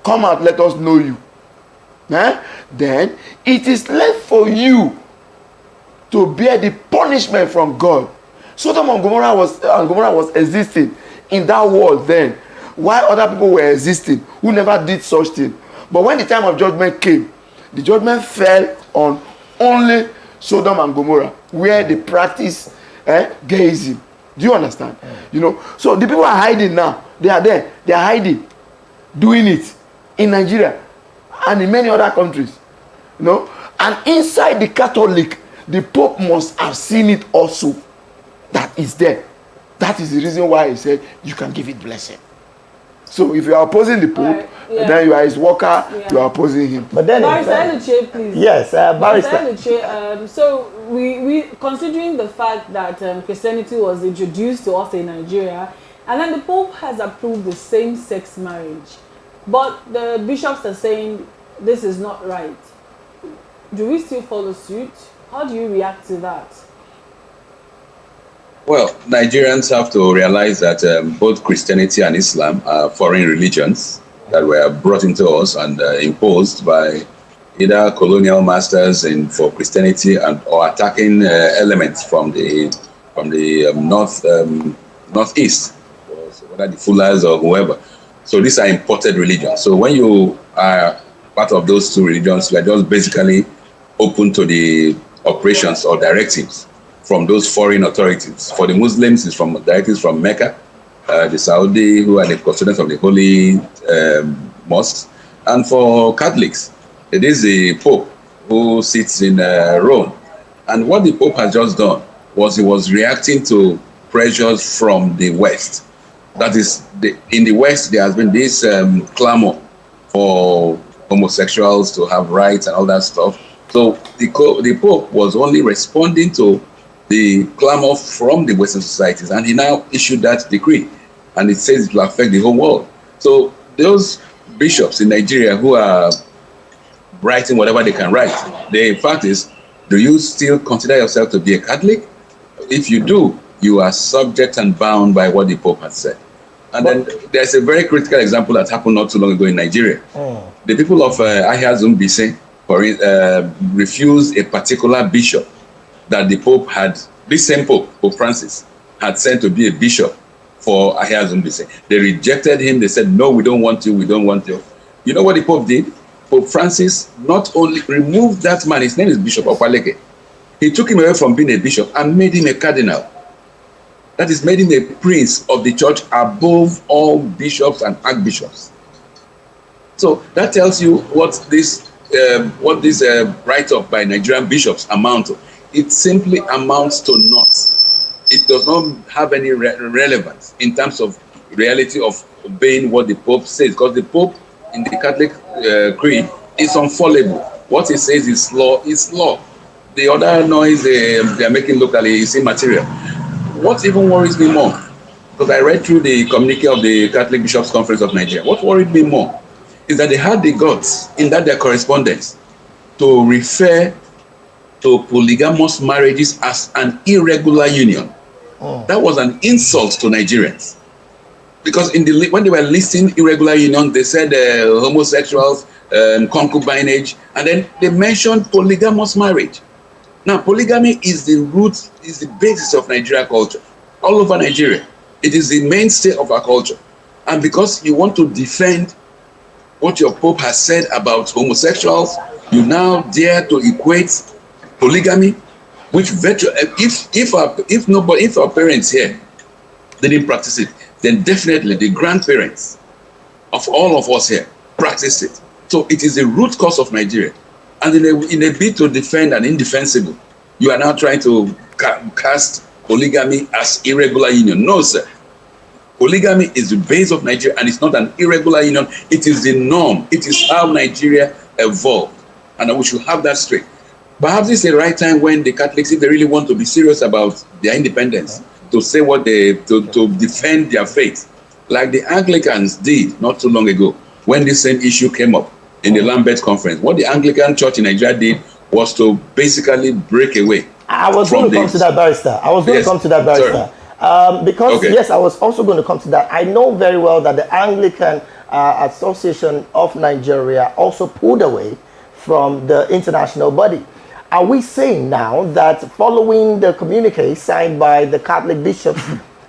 come out, let us know you. Then it is left for you to bear the punishment from God. Sodom and Gomorrah was existing in that world then, while other people were existing who never did such thing. But when the time of judgment came, the judgment fell on only Sodom and Gomorrah, where they practice gayism. Do you understand? So the people are hiding now. They are there. They are hiding, doing it in Nigeria and in many other countries. And inside the Catholic, the Pope must have seen it also. That is there. That is the reason why he said you can give it blessing. So if you are opposing the Pope, then you are his worker, you are opposing him. But then Barrister, please. Yes, Barrister. So we considering the fact that Christianity was introduced to us in Nigeria, and then the Pope has approved the same-sex marriage, but the bishops are saying this is not right. Do we still follow suit? How do you react to that? Well, Nigerians have to realize that both Christianity and Islam are foreign religions that were brought into us and imposed by either colonial masters for Christianity or attacking elements from the northeast, whether the Fullers or whoever. So these are imported religions. So when you are part of those two religions, you are just basically open to the operations or directives from those foreign authorities. For the Muslims, it's from directives from Mecca, the Saudi, who are the custodians of the holy mosques. And for Catholics, it is the Pope who sits in Rome. And what the Pope has just done was he was reacting to pressures from the West. That is, in the West, there has been this clamor for homosexuals to have rights and all that stuff. So the Pope was only responding to the clamor from the Western societies, and he now issued that decree, and it says it will affect the whole world. So those bishops in Nigeria who are writing whatever they can write, the fact is, do you still consider yourself to be a Catholic? If you do, you are subject and bound by what the Pope has said. And then there's a very critical example that happened not too long ago in Nigeria. The people of Ahia Zumbise refused a particular bishop that the Pope had, this same Pope, Pope Francis, had sent to be a bishop for Ahia Zumbise. They rejected him. They said, no, we don't want you, we don't want you. You know what the Pope did? Pope Francis not only removed that man, his name is Bishop Opaleke. He took him away from being a bishop and made him a cardinal. That is, made him a prince of the church above all bishops and archbishops. So that tells you what this write-up by Nigerian bishops amount to. It simply amounts to naught. It does not have any relevance in terms of reality of obeying what the Pope says, because the Pope in the Catholic creed is unfallible. What he says is law is law. The other noise they are making locally is immaterial. what even worries me more, because I read through the communique of the Catholic Bishops' Conference of Nigeria, what worried me more is that they had the guts in that their correspondence to refer to polygamous marriages as an irregular union. That was an insult to Nigerians. Because when they were listing irregular unions, they said homosexuals, concubinage, and then they mentioned polygamous marriage. Now, polygamy is the root, is the basis of Nigeria culture. All over Nigeria, it is the mainstay of our culture. And because you want to defend what your Pope has said about homosexuals, you now dare to equate polygamy, which if our parents here didn't practice it, then definitely the grandparents of all of us here practice it. So it is the root cause of Nigeria. And in a bid to defend an indefensible, you are now trying to cast polygamy as irregular union. No, sir. Polygamy is the base of Nigeria, and it's not an irregular union. It is the norm. It is how Nigeria evolved. And we should have that straight. Perhaps it's the right time when the Catholics, if they really want to be serious about their independence, to say what to defend their faith, like the Anglicans did not too long ago, when this same issue came up in the Lambeth Conference. What the Anglican Church in Nigeria did was to basically break away. I was going to come to that, barrister. Because, yes, I was also going to come to that. I know very well that the Anglican Association of Nigeria also pulled away from the international body. Are we saying now that following the communique signed by the Catholic bishops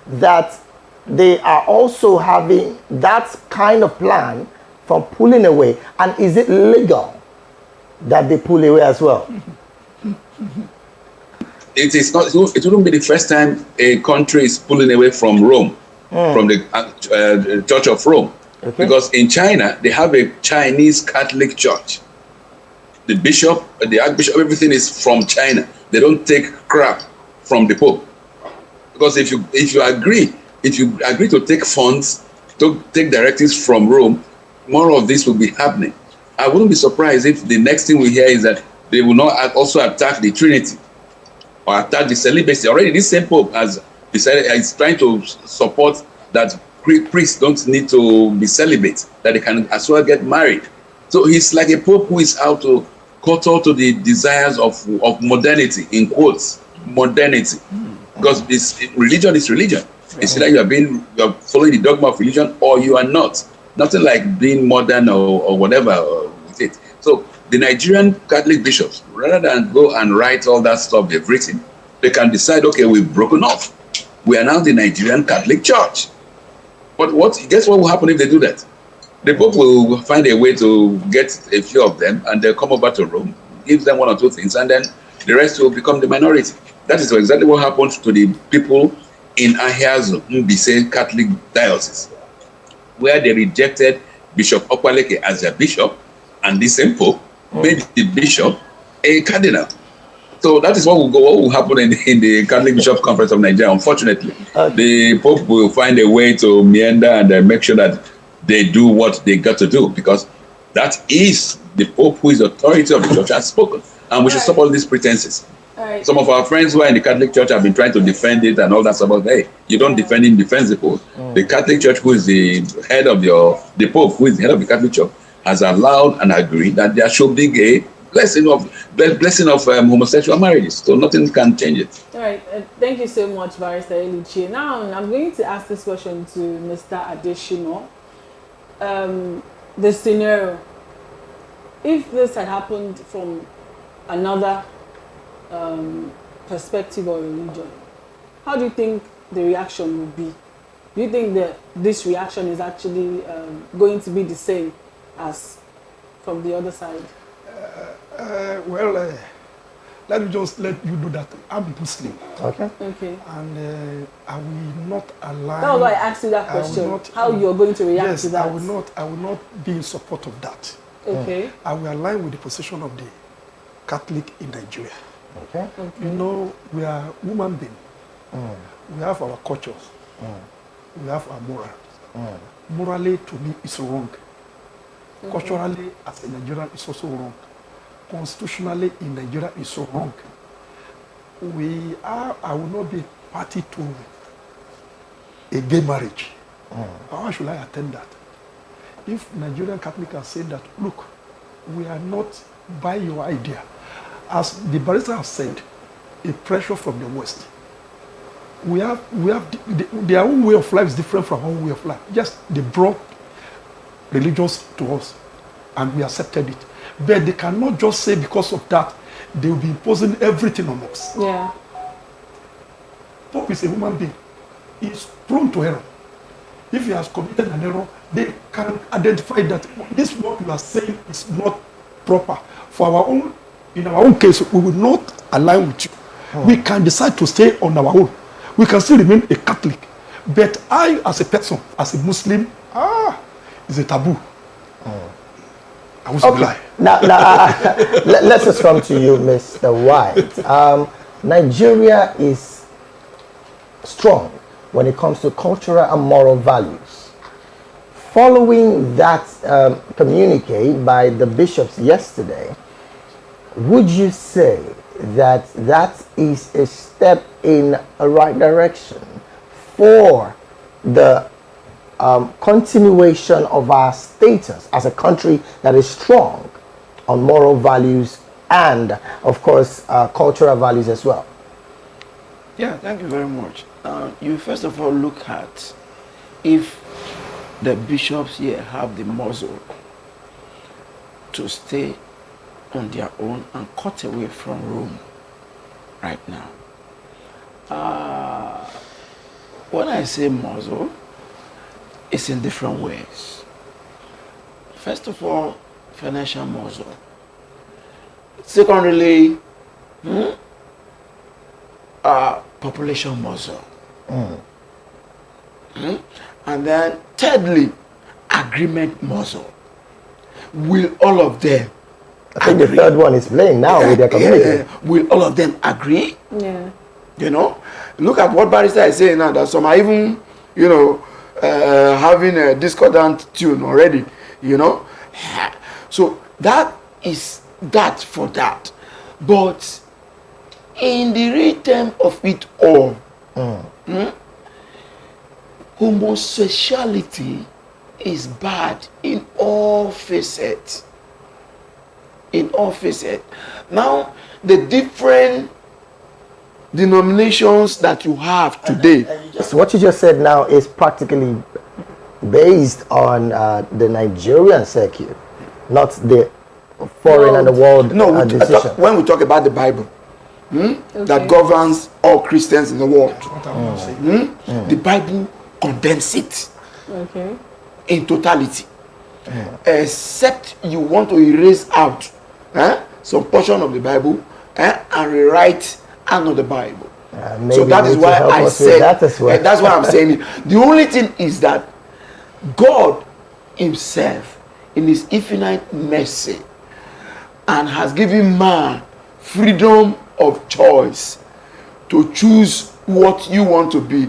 that they are also having that kind of plan from pulling away? And is it legal that they pull away as well? It is not. It wouldn't be the first time a country is pulling away from Rome, from the Church of Rome. Okay. Because in China, they have a Chinese Catholic Church. The bishop, the archbishop, everything is from China. They don't take crap from the Pope. Because if you agree to take funds, to take directives from Rome, more of this will be happening. I wouldn't be surprised if the next thing we hear is that they will not also attack the Trinity or attack the celibacy. Already this same Pope has decided, is trying to support that priests don't need to be celibate, that they can as well get married. So he's like a Pope who is out to cater to the desires of modernity, in quotes, modernity. Because religion is religion. It's like you are following the dogma of religion or you are not. Nothing like being modern or whatever with it. So the Nigerian Catholic bishops, rather than go and write all that stuff they've written, they can decide, okay, we've broken off. We are now the Nigerian Catholic Church. But guess what will happen if they do that? The Pope will find a way to get a few of them, and they'll come over to Rome, give them one or two things, and then the rest will become the minority. That is exactly what happened to the people in Ahiazo, Mbise Catholic Diocese, where they rejected Bishop Okwaleke as their bishop, and the same Pope made the bishop a cardinal. So that is what will happen in the Catholic Bishops' Conference of Nigeria, unfortunately. The Pope will find a way to meander and make sure that they do what they got to do, because that is the Pope who is the authority of the church has spoken. And we should stop all these pretenses. Some of our friends who are in the Catholic Church have been trying to defend it and all that stuff. Hey, you don't defend indefensible. The Catholic Church, who is the head of the Pope, who is the head of the Catholic Church, has allowed and agreed that there should be a blessing of homosexual marriages. So nothing can change it. All right. Thank you so much, Barrister Elichi. Now I'm going to ask this question to Mr. Adeshino. The scenario, if this had happened from another perspective or religion, how do you think the reaction would be? Do you think that this reaction is actually going to be the same as from the other side? Let me just let you know that I'm Muslim. Okay. And I will not align. That was why I asked you that question. How you're going to react to that? I will not be in support of that. Okay. I will align with the position of the Catholic in Nigeria. Okay. You know, we are human beings. We have our cultures. We have our morals. Morally, to me, it's wrong. Culturally, as a Nigerian, it's also wrong. Constitutionally, in Nigeria, it's so wrong. I will not be party to a gay marriage, how should I attend that? If Nigerian Catholic are saying that, look, we are not by your idea, as the barrister has said, a pressure from the West. We have their own way of life is different from our own way of life. Yes, they brought religions to us, and we accepted it. But they cannot just say because of that they will be imposing everything on us. Yeah. Pope is a human being. He is prone to error. If he has committed an error, they can identify that this what you are saying is not proper. For our own, in our own case, we will not align with you. We can decide to stay on our own. We can still remain a Catholic. But I, as a person, as a Muslim, it's a taboo. I was Okay. Now let's just come to you, Mr. White. Nigeria is strong when it comes to cultural and moral values. Following that communique by the bishops yesterday, would you say that that is a step in a right direction for the continuation of our status as a country that is strong on moral values and, of course, cultural values as well? Yeah, thank you very much. You first of all look at if the bishops here have the muscle to stay on their own and cut away from Rome right now. When I say muzzle, it's in different ways. First of all, financial muzzle. Secondly, population muzzle. And then thirdly, agreement muzzle. Will all of them I think agree? The third one is playing now with their community. Will all of them agree? Yeah. You know, look at what Barrister is saying now, that some are even, you know, having a discordant tune already, you know. So that is that for that. But in the return of it all, homosexuality is bad in all facets. In all facets. Now, the different denominations that you have today. So what you just said now is practically based on the Nigerian circuit, not the foreign and the world decision. When we talk about the Bible, that governs all Christians in the world, the Bible condemns it in totality. Except you want to erase out some portion of the Bible and rewrite another Bible. So that is why I said that's why I'm saying it. The only thing is that God himself, in his infinite mercy, and has given man freedom of choice to choose what you want to be,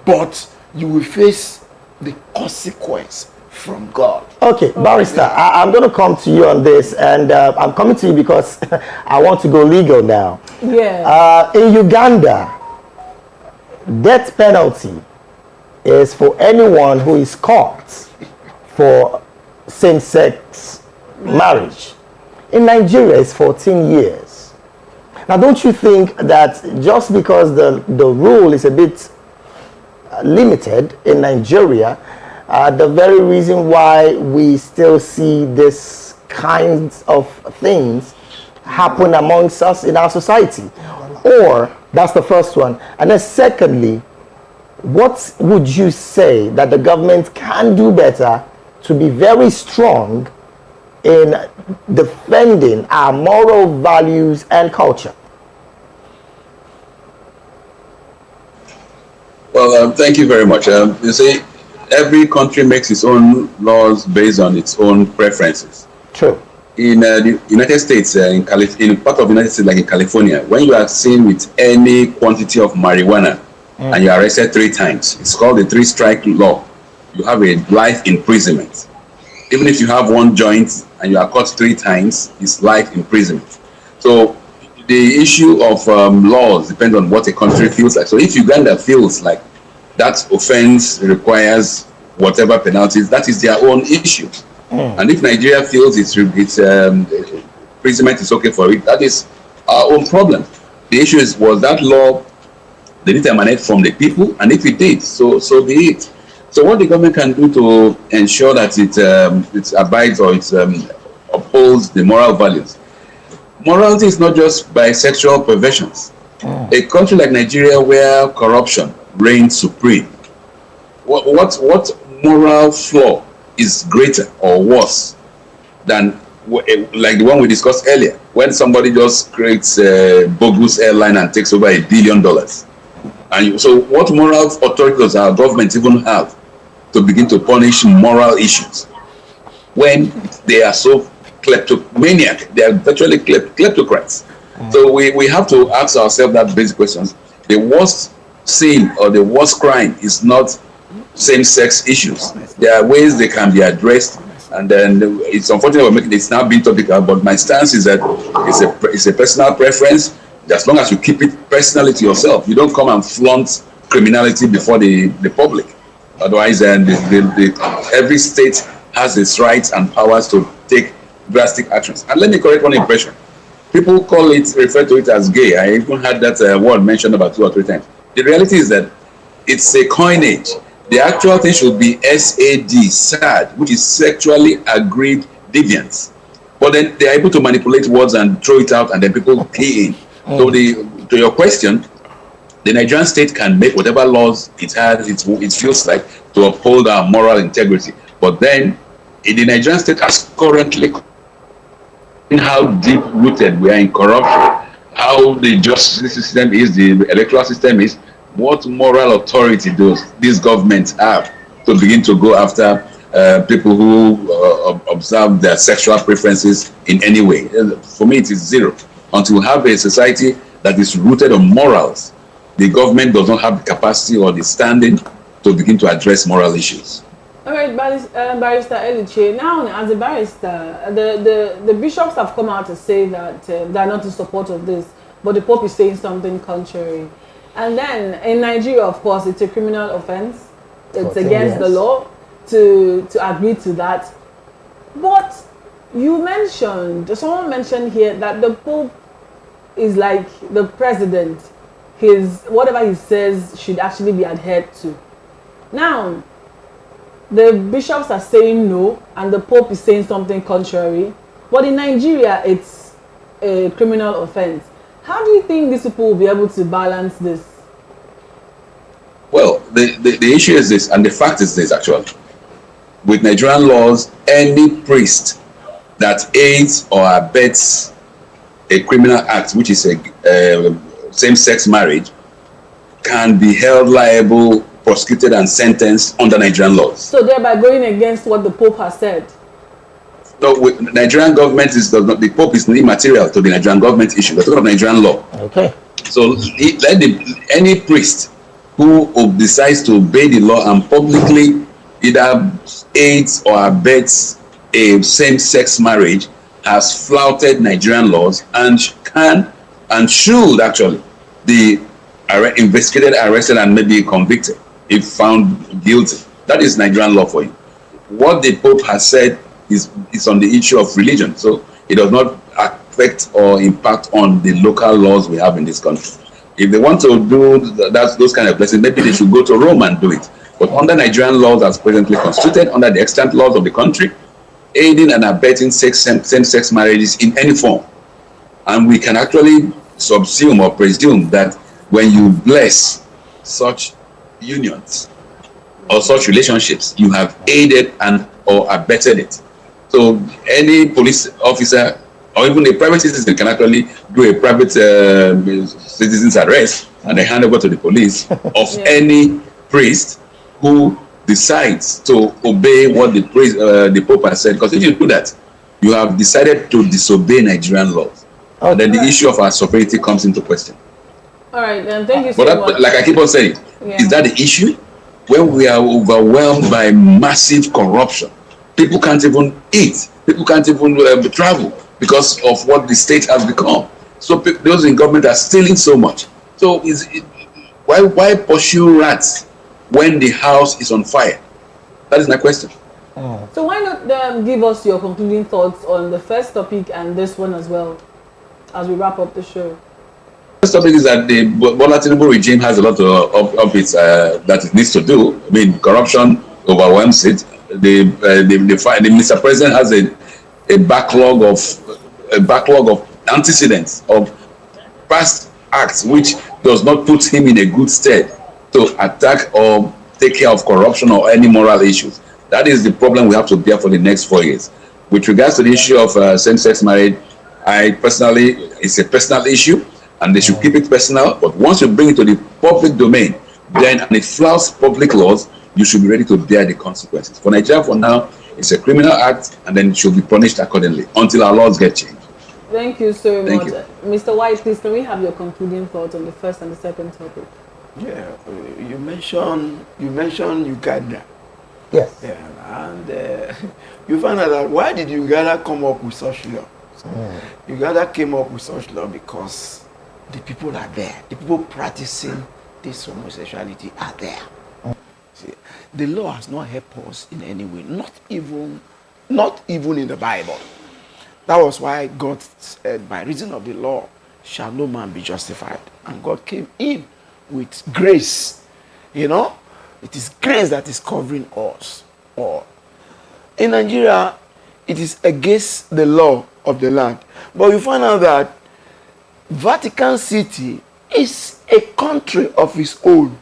but you will face the consequence from God. Okay, Barrister, I'm going to come to you on this, and I'm coming to you because I want to go legal now. Yeah. In Uganda, death penalty is for anyone who is caught for same-sex marriage. In Nigeria, it's 14 years. Now, don't you think that just because the rule is a bit limited in Nigeria, the very reason why we still see this kinds of things happen amongst us in our society? Or, that's the first one. And then secondly, what would you say that the government can do better to be very strong in defending our moral values and culture? Well, thank you very much. You see, every country makes its own laws based on its own preferences. True. In the United States, in part of the United States, like in California, when you are seen with any quantity of marijuana and you are arrested 3 times, it's called the 3-strike law. You have a life imprisonment. Even if you have 1 joint and you are caught 3 times, it's life imprisonment. So the issue of laws depends on what a country feels like. So if Uganda feels like that offense requires whatever penalties, that is their own issue. And if Nigeria feels its imprisonment is okay for it, that is our own problem. The issue is, was that law, did it emanate from the people? And if it did, so be it. So what the government can do to ensure that it abides or it upholds the moral values. Morality is not just by sexual perversions. A country like Nigeria where corruption reigns supreme, what moral flaw is greater or worse than like the one we discussed earlier, when somebody just creates a bogus airline and takes over $1 billion? And so what moral authority does our government even have to begin to punish moral issues when they are so kleptomaniac? They are virtually kleptocrats. So we have to ask ourselves that basic questions. The worst sin or the worst crime is not same-sex issues. There are ways they can be addressed, and then it's unfortunate we're making it's now being topical, but my stance is that it's a personal preference. As long as you keep it personally to yourself, you don't come and flaunt criminality before the public. Otherwise, every state has its rights and powers to take drastic actions. And let me correct one impression. People refer to it as gay. I even had that word mentioned about 2 or 3 times. The reality is that it's a coinage. The actual thing should be SAD, which is sexually agreed deviance. But then they're able to manipulate words and throw it out, and then people key in. So to your question, the Nigerian state can make whatever laws it feels like to uphold our moral integrity. But then, in the Nigerian state as currently, in how deep-rooted we are in corruption, how the justice system is, the electoral system is, what moral authority does these governments have to begin to go after people who observe their sexual preferences in any way? For me, it is zero. Until we have a society that is rooted on morals, the government does not have the capacity or the standing to begin to address moral issues. All right, Barrister Eliche, now as a barrister, the bishops have come out to say that they are not in support of this, but the Pope is saying something contrary. And then in Nigeria, of course, it's a criminal offense. It's against the law to agree to that. But someone mentioned here that the Pope is like the president. Whatever he says should actually be adhered to. Now, the bishops are saying no, and the Pope is saying something contrary. But in Nigeria, it's a criminal offense. How do you think these people will be able to balance this? Well, the issue is this, and the fact is this actually. With Nigerian laws, any priest that aids or abets a criminal act, which is a same-sex marriage, can be held liable, prosecuted, and sentenced under Nigerian laws. So thereby going against what the Pope has said? No, with Nigerian government the Pope is immaterial to the Nigerian government issue. We're talking about Nigerian law. Okay. So any priest who decides to obey the law and publicly either aids or abets a same-sex marriage has flouted Nigerian laws and can and should actually be investigated, arrested, and maybe convicted if found guilty. That is Nigerian law for you. What the Pope has said is on the issue of religion, so it does not affect or impact on the local laws we have in this country. If they want to do those kind of blessings, maybe they should go to Rome and do it. But under Nigerian laws as presently constituted, under the extant laws of the country, aiding and abetting same-sex marriages in any form. And we can actually subsume or presume that when you bless such unions or such relationships, you have aided and or abetted it. So any police officer or even a private citizen can actually do a private citizen's arrest and they hand over to the police of any priest who decides to obey what the Pope has said. Because if you do that, you have decided to disobey Nigerian laws. And then the issue of our sovereignty comes into question. All right, then thank you so much. Like I keep on saying, is that the issue? When we are overwhelmed by massive corruption, people can't even eat, people can't even travel because of what the state has become. So those in government are stealing so much. So why pursue rats when the house is on fire? That is my question. So why not give us your concluding thoughts on the first topic and this one as well, as we wrap up the show? The first topic is that the Bola Tinubu regime has a lot of its that it needs to do. I mean, corruption overwhelms it. The Mr. President has a backlog of antecedents of past acts which does not put him in a good stead to attack or take care of corruption or any moral issues. That is the problem we have to bear for the next 4 years. With regards to the issue of same-sex marriage, I personally, it's a personal issue and they should keep it personal, but once you bring it to the public domain, then and it flouts public laws, you should be ready to bear the consequences. For Nigeria, for now, it's a criminal act and then it should be punished accordingly until our laws get changed. Thank you so Thank much. you. Mr. White, please, can we have your concluding thoughts on the first and the second topic? Yeah, you mentioned Uganda. Yes. Yeah, and you find out that why did Uganda come up with such law? Uganda came up with such law because the people are there. The people practicing this homosexuality are there. See, the law has not helped us in any way, not even in the Bible. That was why God said, by reason of the law shall no man be justified. And God came in with grace. You know, it is grace that is covering us all. In Nigeria, it is against the law of the land. But you find out that Vatican City is a country of its own.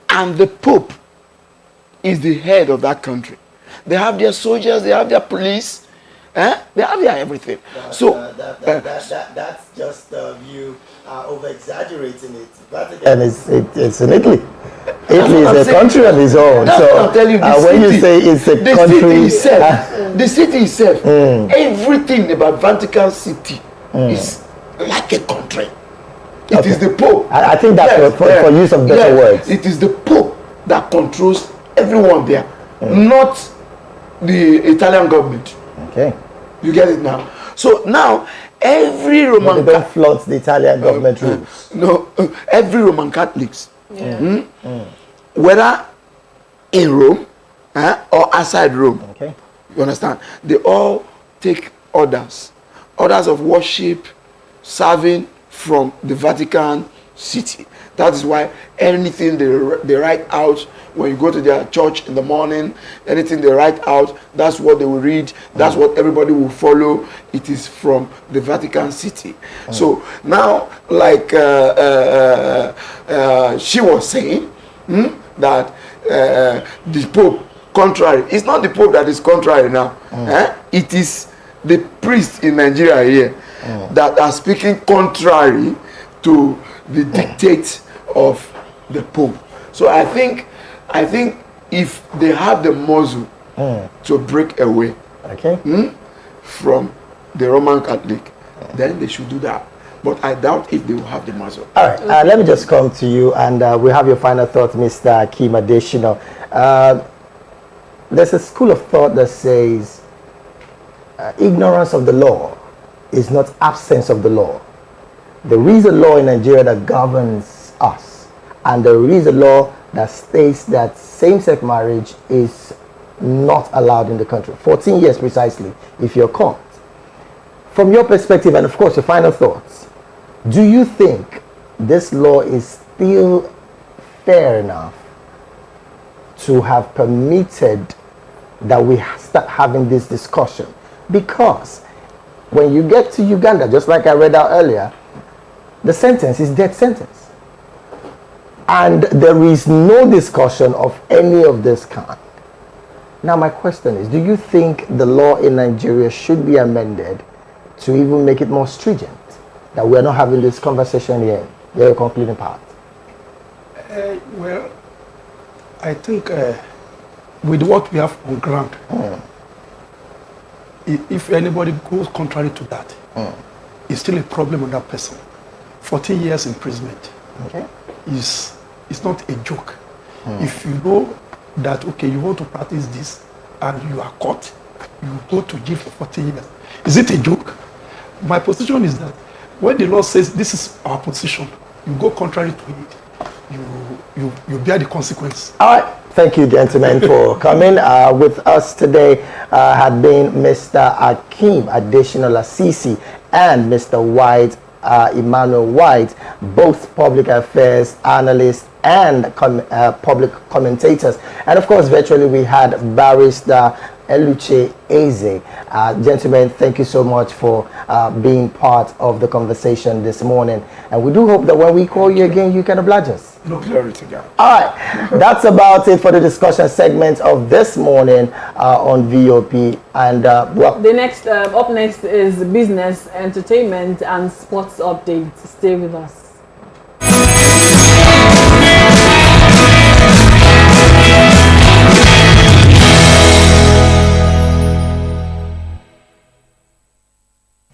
And the Pope is the head of that country. They have their soldiers, they have their police, they have their everything. That's just you over-exaggerating it. Vatican it's in Italy. Italy is a country on its own. So when you say it's a country, the city itself, everything about Vatican City is like a country. It is the Pope. I think that's for use of better words. It is the Pope that controls everyone there, not the Italian government. Okay. You get it now? So now, every Roman Catholic don't flout the Italian government rules. No, every Roman Catholics, whether in Rome or outside Rome, you understand? They all take orders of worship, serving from the Vatican City. That is why anything they write out when you go to their church in the morning, anything they write out, that's what they will read, that's what everybody will follow. It is from the Vatican City. So now, like she was saying, that the Pope, contrary, it's not the Pope that is contrary now. It is the priests in Nigeria here that are speaking contrary to the dictate of the Pope. So I think if they have the muscle to break away from the Roman Catholic, then they should do that. But I doubt if they will have the muscle. All right, let me just come to you and we have your final thoughts, Mr. Akeem Adesina. There's a school of thought that says ignorance of the law is not absence of the law. There is a law in Nigeria that governs us, and there is a law that states that same-sex marriage is not allowed in the country. 14 years precisely, if you're caught. From your perspective, and of course your final thoughts, do you think this law is still fair enough to have permitted that we start having this discussion? Because when you get to Uganda, just like I read out earlier, the sentence is death sentence. And there is no discussion of any of this kind. Now my question is, do you think the law in Nigeria should be amended to even make it more stringent? That we are not having this conversation here. Your concluding part. Well, I think with what we have on ground, if anybody goes contrary to that, it's still a problem on that person. 14 years imprisonment is not a joke. If you know that, okay, you want to practice this and you are caught, you go to jail for 14 years. Is it a joke? My position is that When the law says this is our position, you go contrary to it, you bear the consequence. All right. Thank you, gentlemen, for coming. With us today had been Mr. Akeem Additional Asisi and Mr. White, Emmanuel White, both public affairs analysts and public commentators. And of course, virtually we had Barrister Eluche Eze. Gentlemen, thank you so much for being part of the conversation this morning. And we do hope that when we call you again, you can oblige us. No, glory to God. All right, that's about it for the discussion segment of this morning on VOP. And well, the next up next is business, entertainment, and sports updates. Stay with us.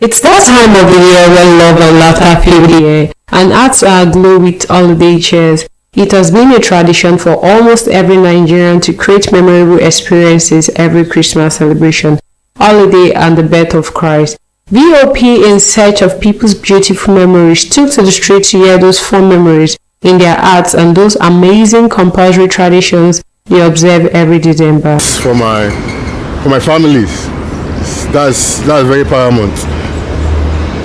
It's that time of the year when love and laughter fill the air, and hearts are aglow with holiday cheers. It has been a tradition for almost every Nigerian to create memorable experiences every Christmas celebration, holiday, and the birth of Christ. VOP, in search of people's beautiful memories, took to the streets to hear those fond memories in their hearts and those amazing compulsory traditions they observe every December. For my families, that's very paramount.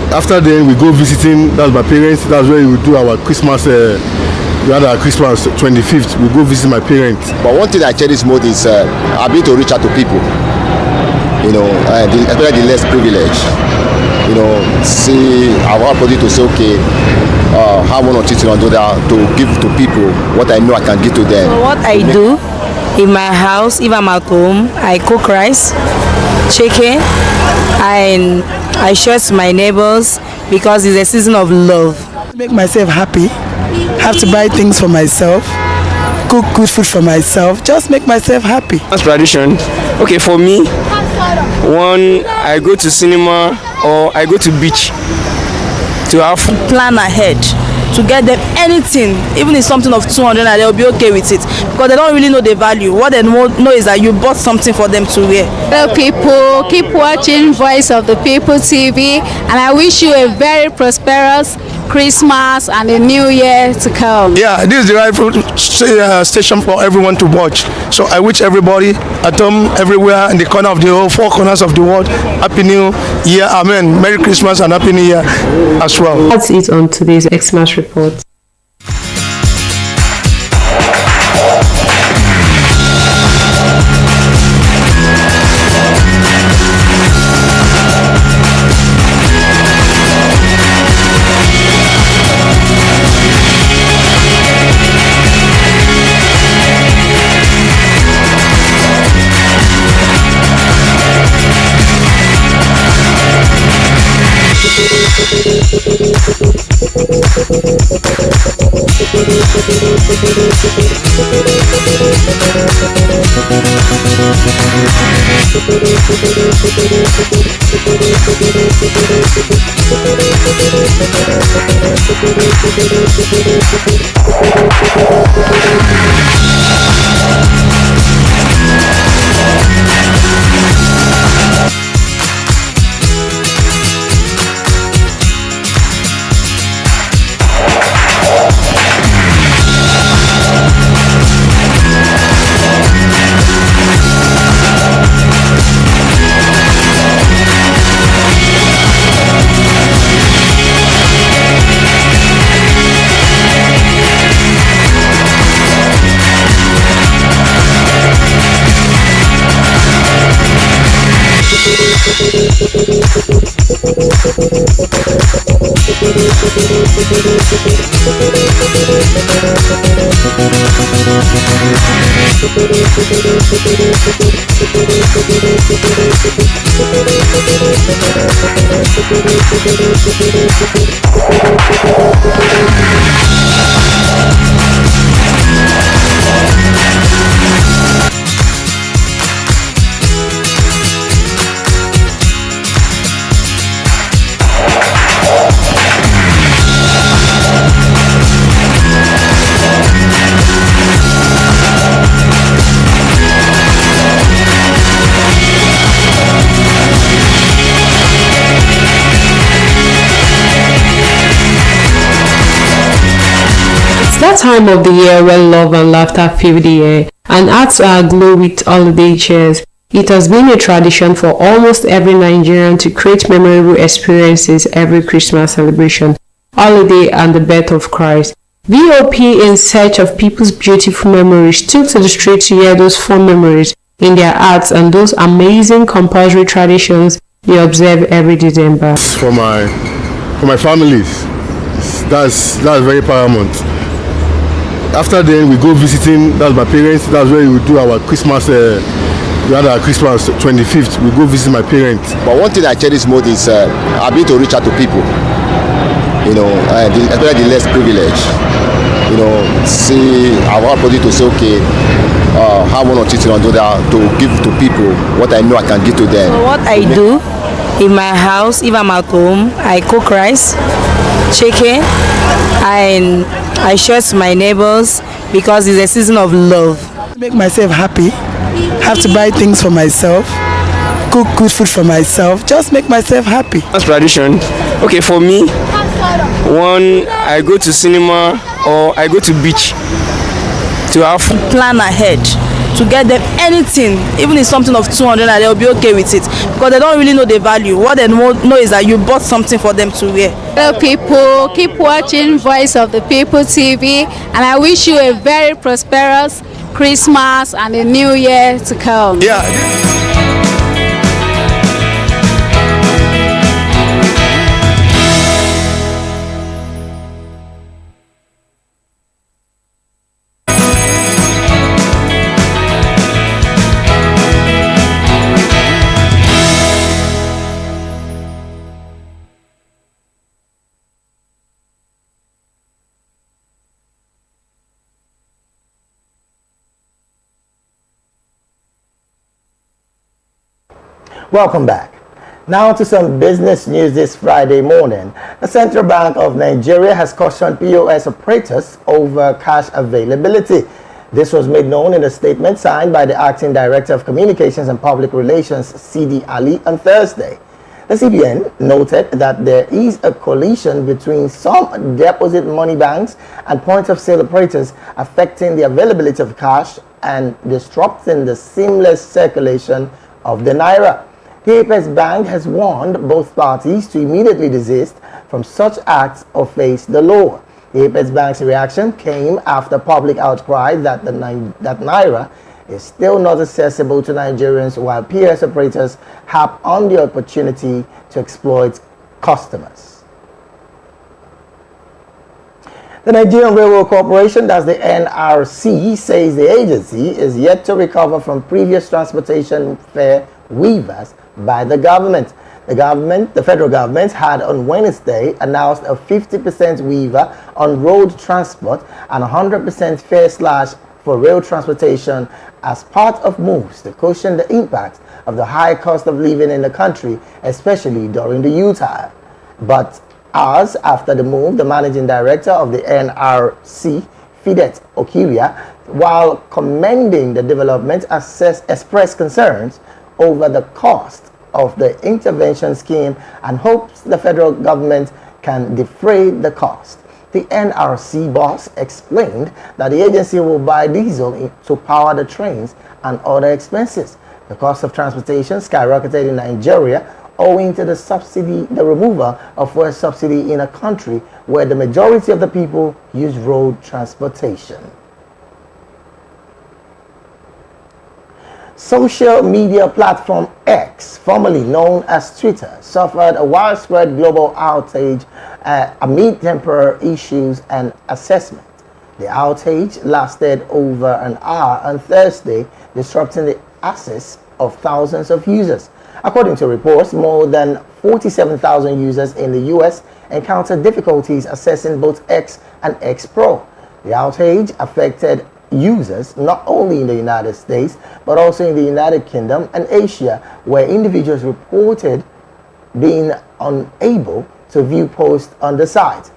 After then, we go visiting. That's my parents. That's where we do our Christmas. We had our Christmas 25th. We go visit my parents. But one thing I cherish most is ability to reach out to people. Especially the less privileged. See our opportunity to say, okay, have one or two things on to give to people what I know I can give to them. So what I do in my house, if I'm at home, I cook rice, chicken, and I share to my neighbors because it's a season of love. Make myself happy, have to buy things for myself, cook good food for myself, just make myself happy. That's tradition. Okay, for me, I go to cinema or I go to beach to have plan ahead to get them anything, even if something of 200, and they'll be okay with it because they don't really know the value. What they know is that you bought something for them to wear. Hello people, keep watching Voice of the People TV, and I wish you a very prosperous Christmas and a new year to come. Yeah, this is the right station for everyone to watch. So I wish everybody at home, everywhere, in the corner of the whole four corners of the world, Happy New Year, Amen. Merry Christmas and Happy New Year as well. That's it on today's Xmas report. that time of the year when love and laughter fill the air and hearts are aglow with holiday cheers. It has been a tradition for almost every Nigerian to create memorable experiences every Christmas celebration, holiday, and the birth of Christ. VOP, in search of people's beautiful memories, took to the street to hear those fond memories in their hearts and those amazing compulsory traditions they observe every December. For my families, that's very paramount. After then, we go visiting. That's my parents. That's where we do our Christmas. We had our Christmas 25th. We go visit my parents. But one thing I cherish most is ability to reach out to people. You know, especially the less privileged. You know, see our opportunity to say, okay, have one or two things do that to give to people what I know I can give to them. So what I do in my house, if I'm at home, I cook rice, chicken, and I share to my neighbors because it's a season of love. To make myself happy, have to buy things for myself, cook good food for myself, just make myself happy. That's tradition. Okay, for me, one, I go to cinema or I go to beach to have plan ahead to get them anything, even if something of 200, and they'll be okay with it because they don't really know the value. What they know is that you bought something for them to wear. Hello people, keep watching Voice of the People TV, and I wish you a very prosperous Christmas and a new year to come. Yeah. Welcome back. Now to some business news this Friday morning. The Central Bank of Nigeria has cautioned POS operators over cash availability. This was made known in a statement signed by the Acting Director of Communications and Public Relations, CD Ali, on Thursday. The CBN noted that there is a collision between some deposit money banks and point-of-sale operators affecting the availability of cash and disrupting the seamless circulation of the Naira. The Apex Bank has warned both parties to immediately desist from such acts or face the law. The Apex Bank's reaction came after public outcry that Naira is still not accessible to Nigerians while POS operators have on the opportunity to exploit customers. The Nigerian Railroad Corporation, that's the NRC, says the agency is yet to recover from previous transportation fare waivers by the government. The federal government had on Wednesday announced a 50% waiver on road transport and 100% fare slash for rail transportation as part of moves to cushion the impact of the high cost of living in the country, especially during the U-time. But hours after the move, the managing director of the NRC, Fidet Okiria, while commending the development, expressed concerns over the cost of the intervention scheme and hopes the federal government can defray the cost. The NRC boss explained that the agency will buy diesel to power the trains and other expenses. The cost of transportation skyrocketed in Nigeria owing to the removal of fuel subsidy in a country where the majority of the people use road transportation. Social media platform X, formerly known as Twitter, suffered a widespread global outage amid temporary issues and assessment. The outage lasted over an hour on Thursday, disrupting the access of thousands of users. According to reports, more than 47,000 users in the US encountered difficulties accessing both X and X Pro. The outage affected users not only in the United States but also in the United Kingdom and Asia, where individuals reported being unable to view posts on the site.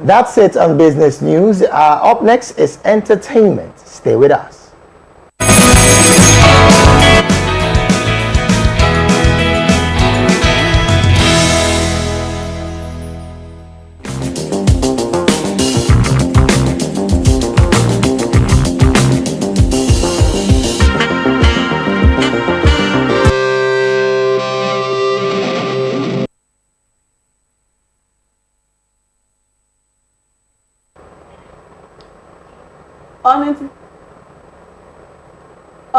That's it on business news. Up next is entertainment. Stay with us.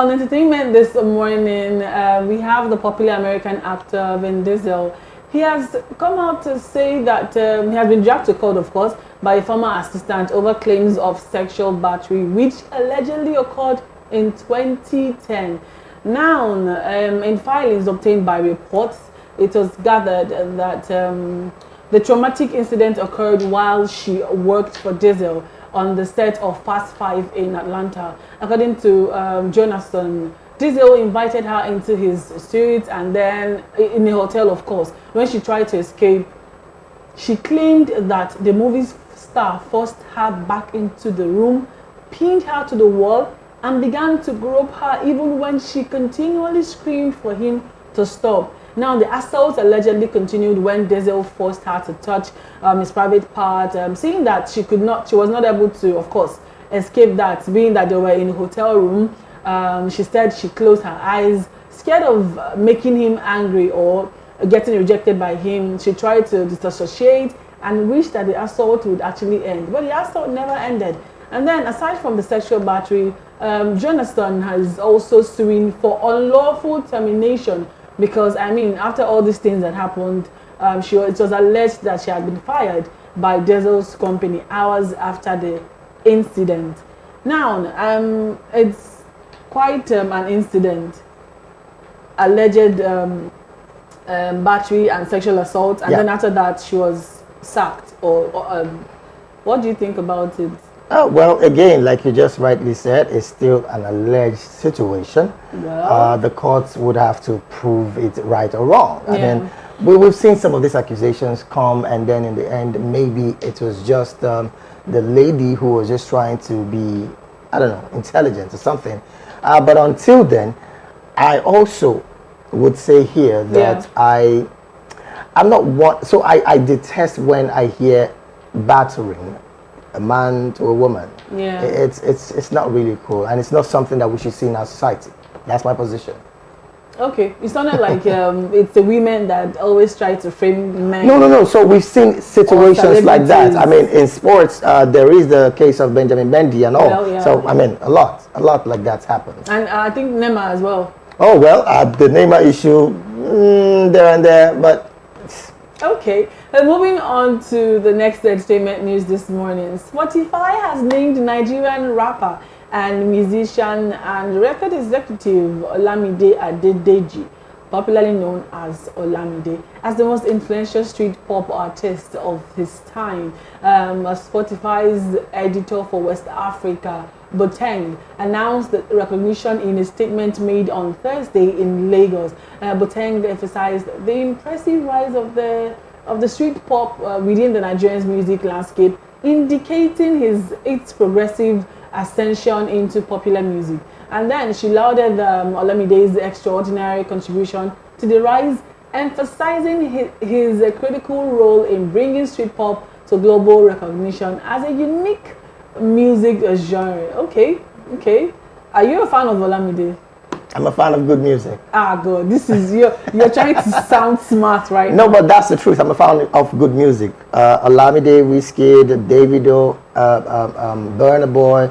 On entertainment this morning, we have the popular American actor Vin Diesel. He has come out to say that he has been dragged to court, of course, by a former assistant over claims of sexual battery, which allegedly occurred in 2010. Now, in filings obtained by reports, it was gathered that the traumatic incident occurred while she worked for Diesel on the set of Fast 5 in Atlanta. According to Jonathan, Diesel invited her into his suite and then in a hotel, of course. When she tried to escape, she claimed that the movie star forced her back into the room, pinned her to the wall, and began to grope her even when she continually screamed for him to stop. Now, the assault allegedly continued when Diesel forced her to touch his private part, saying that she was not able to, of course, escape that, being that they were in a hotel room. She said she closed her eyes, scared of making him angry or getting rejected by him. She tried to disassociate and wished that the assault would actually end. But the assault never ended. And then, aside from the sexual battery, Jonathan has also suing for unlawful termination because, I mean, after all these things that happened, it was alleged that she had been fired by Diesel's company hours after the incident. Now, it's quite an incident, alleged battery and sexual assault, and then after that she was sacked. Or what do you think about it? Oh, well, again, like you just rightly said, it's still an alleged situation. Well, the courts would have to prove it right or wrong. Yeah. And then we've seen some of these accusations come, and then in the end, maybe it was just the lady who was just trying to be, I don't know, intelligent or something. But until then, I also would say here that I'm not one. So I detest when I hear battering a man to a woman. Yeah. It's not really cool, and it's not something that we should see in our society. That's my position. Okay, it sounded like it's the women that always try to frame men. No. So we've seen situations like that. I mean, in sports, there is the case of Benjamin Mendy and all. Well, so I mean, a lot like that's happened. And I think Neymar as well. Oh well, the Neymar issue, there and there, but. Okay, moving on to the next entertainment news this morning. Spotify has named Nigerian rapper and musician and record executive Olamide Adedeji, popularly known as Olamide, as the most influential street pop artist of his time. Spotify's editor for West Africa, Boteng, announced the recognition in a statement made on Thursday in Lagos. Boteng emphasized the impressive rise of the street pop within the Nigerian music landscape, indicating its progressive ascension into popular music. And then she lauded Olamide's extraordinary contribution to the rise, emphasizing his critical role in bringing street pop to global recognition as a unique music genre. Okay. Are you a fan of Olamide? I'm a fan of good music. Ah, good. This is you're trying to sound smart right now. No, but that's the truth. I'm a fan of good music. Olamide, Wizkid, Davido, Burna Boy,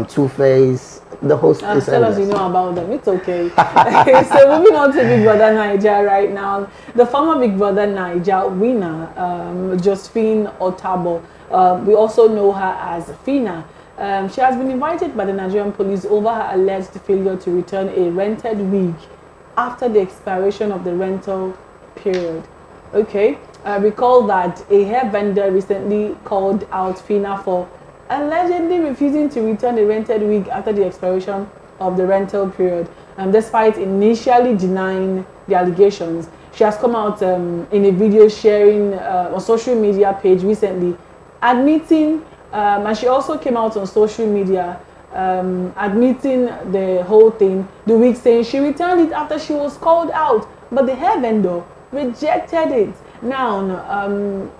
Two-Face. The host is tell us you know about them. It's okay. So moving on to Big Brother Naija right now. The former Big Brother Naija winner, Josephine Otabo, we also know her as Fina. She has been invited by the Nigerian police over her alleged failure to return a rented wig after the expiration of the rental period. Okay, recall that a hair vendor recently called out Fina for allegedly refusing to return a rented wig after the expiration of the rental period. Despite initially denying the allegations, she has come out in a video sharing on social media page recently, admitting, and she also came out on social media admitting the whole thing, the wig, saying she returned it after she was called out, but the hair vendor rejected it. Now,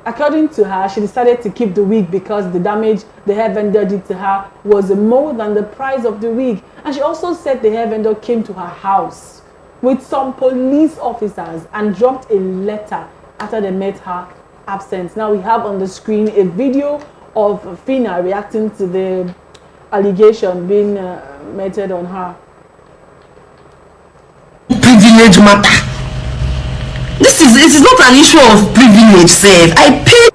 according to her, she decided to keep the wig because the damage the hair vendor did to her was more than the price of the wig. And she also said the hair vendor came to her house with some police officers and dropped a letter after they met her absence. Now we have on the screen a video of Fina reacting to the allegation being meted on her. Privilege matter. It is not an issue of privilege, save. I pay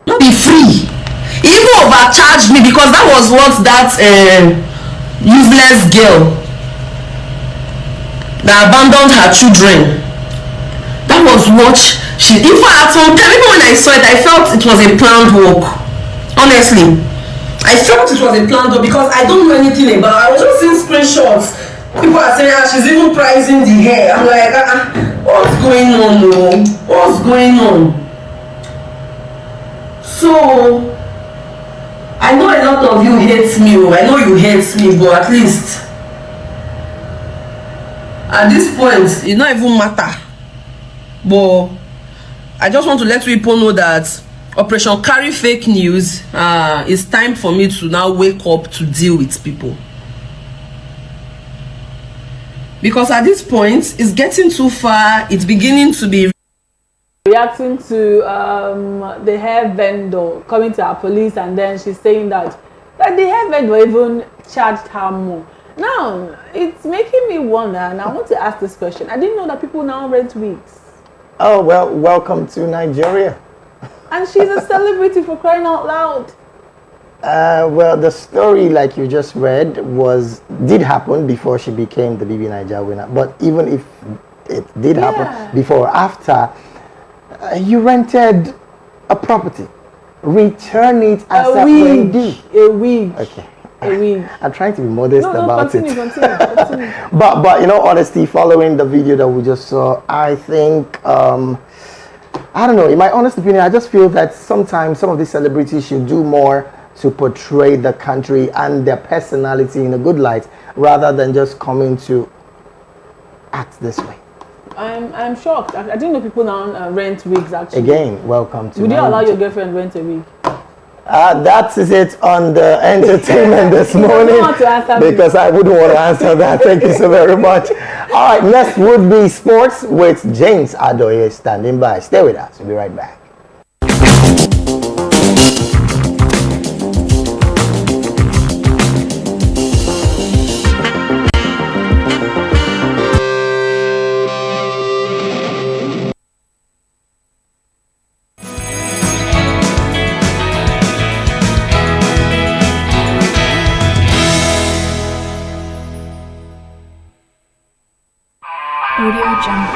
not be free. He even overcharged me because that was what that useless girl that abandoned her children. That was what she. In fact, from even when I saw it, I felt it was a planned work. Honestly, I felt it was a planned work because I don't know anything about. I was just seeing screenshots. People are saying she's even pricing the hair. I'm like, what's going on? No? What's going on? So I know a lot of you hate me. I know you hate me, but at least at this point, it don't even matter. But I just want to let people know that Operation Carry Fake News, it's time for me to now wake up to deal with people. Because at this point, it's getting too far. It's beginning to be reacting to the hair vendor coming to our police, and then she's saying that the hair vendor even charged her more. Now, it's making me wonder, and I want to ask this question. I didn't know that people now rent wigs. Oh, well, welcome to Nigeria. And she's a celebrity, for crying out loud. Well, the story, like you just read, did happen before she became the BB Niger winner. But even if it did happen before or after, you rented a property. Return it as a wig. A wig. Okay. A wig. I'm trying to be modest about continue. But in all honesty, following the video that we just saw, I think I don't know, in my honest opinion, I just feel that sometimes some of these celebrities should do more to portray the country and their personality in a good light, rather than just coming to act this way. I'm shocked. I didn't know people now rent wigs, actually. Again, welcome to. Would you allow your girlfriend rent a wig? That is it on the entertainment this morning, because I wouldn't want to answer that. Thank you so very much. All right, next would be sports with James Adoye standing by. Stay with us. We'll be right back. Audio Jungle.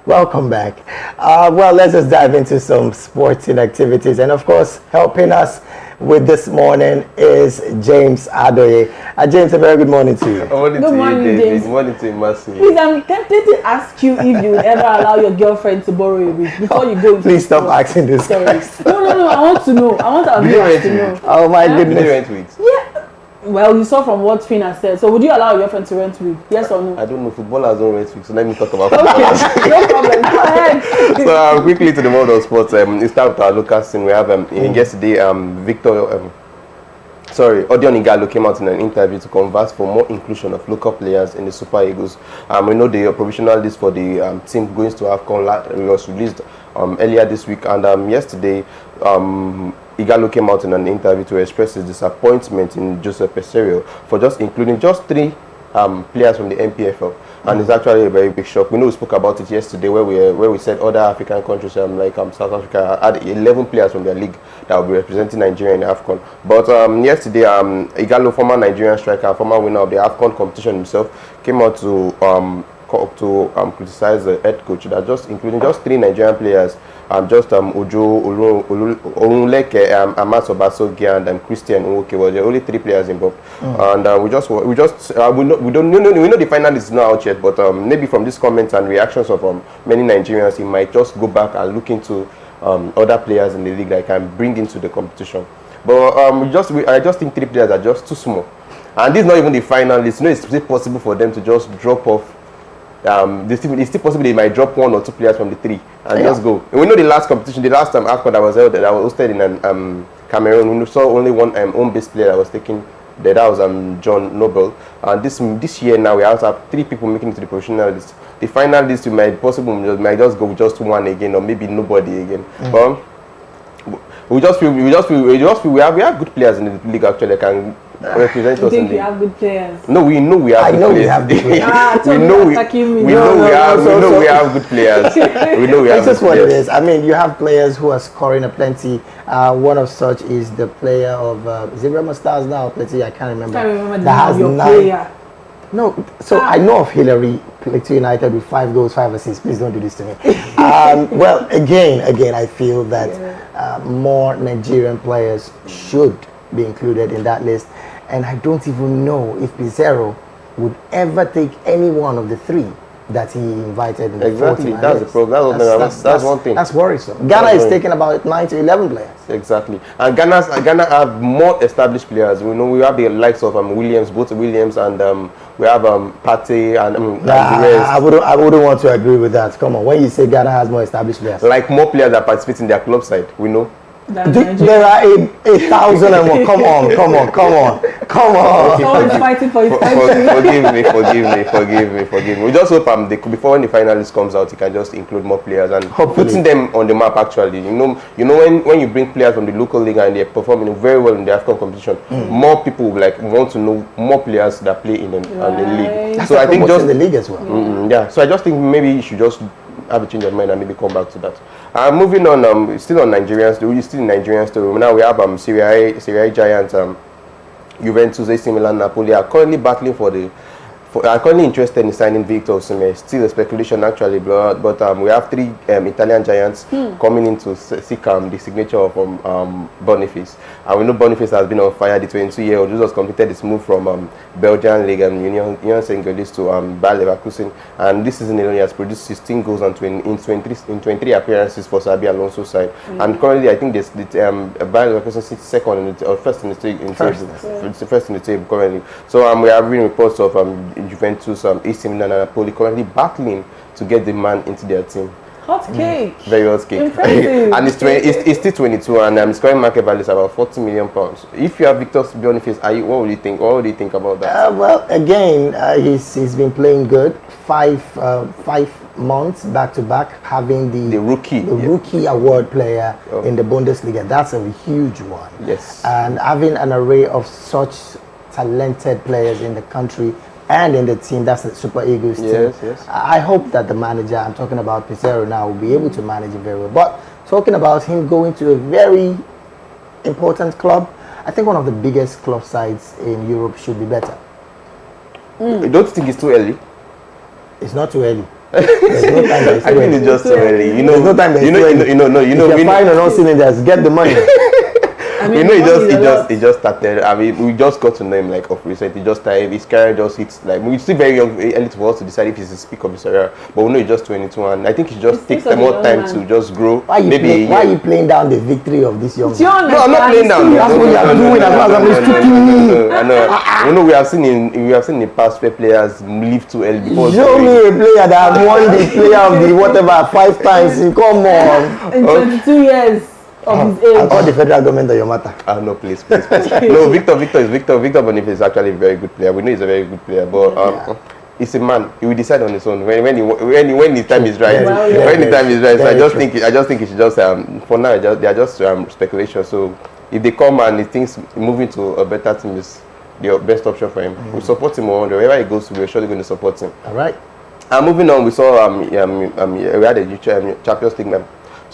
Welcome back. Well, let's just dive into some sporting activities, and of course, helping us with this morning is James Adoye. James, a very good morning to you. Good morning, James. Good morning to you, Mercy. Please, I'm tempted to ask you if you would ever allow your girlfriend to borrow a wig before you go. Please stop asking this question. No, I want to know. I want our viewers to know. Oh my goodness. Do you rent wigs? Yeah. Well, you saw from what Fina said. So would you allow your girlfriend to rent wig? Yes or no? I don't know. Footballers don't rent wigs, so let me talk about footballers. Okay, no problem. Go ahead. So quickly to the world of sports. It's time with our local scene. We have yesterday Odion Igalo came out in an interview to converse for more inclusion of local players in the Super Eagles. We know the provisional list for the team going to AFCON was released earlier this week, and yesterday Igalo came out in an interview to express his disappointment in Joseph Peserio for just including just 3 players from the MPFL, and it's actually a very big shock. We know we spoke about it yesterday where we said other African countries like South Africa had 11 players from their league that will be representing Nigeria in the AFCON. But yesterday, Igalo, former Nigerian striker, former winner of the AFCON competition himself, came out to criticize the head coach that just including just 3 Nigerian players, Ojo Olunleke, Amas Obasogi, and Christian Nwoke were the only 3 players involved. And we know the final is not out yet, but maybe from these comments and reactions of many Nigerians, he might just go back and look into other players in the league that can bring into the competition. But I just think 3 players are just too small, and this is not even the final list. You know, it's possible for them to just drop off it's still possible they might drop 1 or 2 players from the 3 and just go. And we know the last competition, the last time AFCON that was held, that was hosted in Cameroon, we saw only one home-based player that was taken. That was John Noble. And this year now we also have 3 people making it to the professional list. The final list might just go with just 1 again, or maybe nobody again. But we just feel we have good players in the league actually that can represent us. You have good players. No, we know we have. We know we have good players. We know we have good players. We know we have. This is what it is. I mean, you have players who are scoring a plenty. One of such is the player of is it Remo Stars now? Plenty, I can't remember. That has 9. Player. No, so I know of Hillary Plateau United with 5 goals, 5 assists. Please don't do this to me. Well, again, I feel that more Nigerian players should be included in that list. And I don't even know if Pizarro would ever take any one of the 3 that he invited in the 40 man that's list. the problem. That's one thing. That's worrisome. Ghana is taking about 9 to 11 players. Exactly. And Ghana have more established players. We know we have the likes of Williams, both Williams, and we have Partey and the rest. I wouldn't want to agree with that. Come on, when you say Ghana has more established players, like more players that participate in their club side, we know. There are 8,000 and more. Come on. Someone is fighting for his Forgive me. We just hope before when the finalist comes out, he can just include more players and putting them on the map. Actually, you know when you bring players from the local league and they're performing very well in the AFCON competition, more people want to know more players that play in the league. So I think just in the league as well. Yeah. So I just think maybe you should just have a change of mind and maybe come back to that. Moving on, still on Nigerians, still in Nigerian story. Now we have Serie A giants, Juventus, AC Milan, Napoli are currently battling are currently interested in signing Victor Osimhen. Still a speculation actually, but we have 3 Italian giants coming in to seek the signature of Boniface. And we know Boniface has been on fire. The 22-year-old who just completed his move from Belgian League and Union Saint-Gilles to Bayer Leverkusen. And this season alone he has produced 16 goals in 23 appearances for Xabi Alonso's side. And currently I think Bayer Leverkusen sits second first in the table. First in the table currently. So we are reading reports of Juventus, AC Milan and Napoli currently battling to get the man into their team. Hot cake. Very hot cake. And it's still 22 and his current market value is about £40 million. If you have Victor Boniface, what would you think? What would you think about that? Well, again, he's been playing good. 5 months back to back, having the rookie award player in the Bundesliga. That's a huge one. Yes. And having an array of such talented players in the country and in the team, that's the Super Eagles team. Yes. I hope that the manager, I'm talking about Pizarro now, will be able to manage it very well. But talking about him going to a very important club, I think one of the biggest club sides in Europe should be better. You don't think it's too early? It's not too early. There's no time I think it's just too early. There's no time. If you're fine on all cylinders, get the money. I mean, it just started. I mean, we just got to know him like of recent. He just started. His career just hits like we're still very young, early for us to decide if he's a peak of his career. But we know he's just 22, and I think he just takes more time to just grow. Why are you playing down the victory of this young man? No, I'm not playing down. That's what you are doing. I know. We know we have seen in the past where players leave too early. Show me a player that won the player of the whatever 5 times. Come on. In 22 years. Of his age. All the federal government on your matter. No, please. No, Victor Boniface is actually a very good player. We know he's a very good player, but he's a man. He will decide on his own when the time is right. When the time is right. So I just think it should just for now they are just speculation. So if they come and he thinks moving to a better team is the best option for him, we support him on wherever he goes. We're surely going to support him. All right. Moving on, we saw we had a Champions League.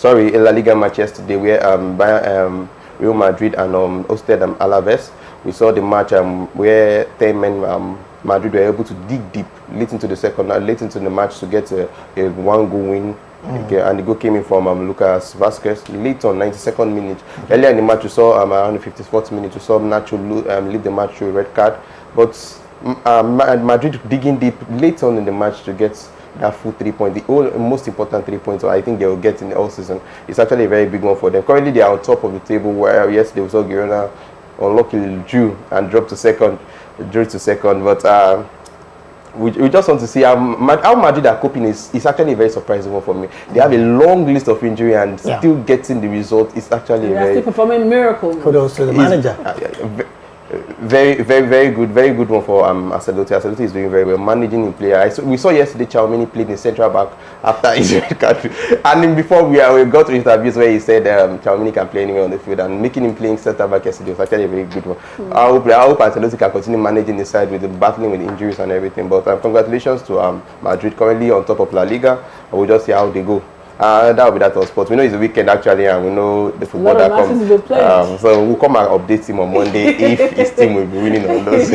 A La Liga match yesterday where Real Madrid and hosted Alaves. We saw the match where 10 men Madrid were able to dig deep late into the match to get a 1-goal win. Okay, and the goal came in from Lucas Vasquez late on 92nd minute. Earlier in the match, we saw around the 54th minute, we saw Nacho lead the match through a red card. But Madrid digging deep late on in the match to get that full 3 points, the most important 3 points I think they will get in the whole season. It's actually a very big one for them. Currently they are on top of the table where yesterday we saw Girona unluckily drew to second, but we just want to see how Madrid are coping is actually a very surprising one for me. They have a long list of injury and still getting the result is actually they're still performing miracles. Kudos to the manager. Very good one for Ancelotti. Ancelotti is doing very well, managing in player. We saw yesterday Tchouaméni played in central back after his red card, and then before we got to interviews where he said Tchouaméni can play anywhere on the field, and making him playing centre back yesterday was actually a very good one. I hope Ancelotti can continue managing the side with the battling with injuries and everything. But congratulations to Madrid, currently on top of La Liga. We'll just see how they go. That will be that on sports. We know it's a weekend actually, and we know the football that comes. So we'll come and update him on Monday if his team will be winning on those.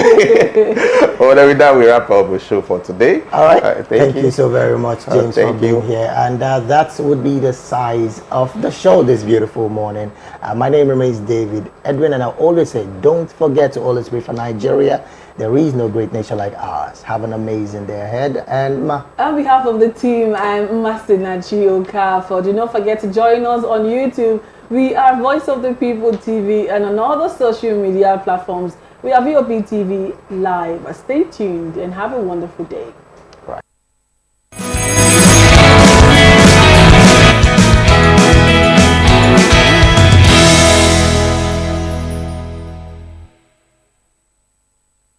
Well, with that, we wrap up the show for today. All right. Thank you so very much, James, for being here. And that would be the size of the show this beautiful morning. My name remains David Edwin, and I always say, don't forget to always pray for Nigeria. There is no great nation like ours. Have an amazing day ahead. And on behalf of the team, I'm Master Nachi Okafor. Do not forget to join us on YouTube. We are Voice of the People TV, and on other social media platforms, we are VOP TV Live. Stay tuned and have a wonderful day.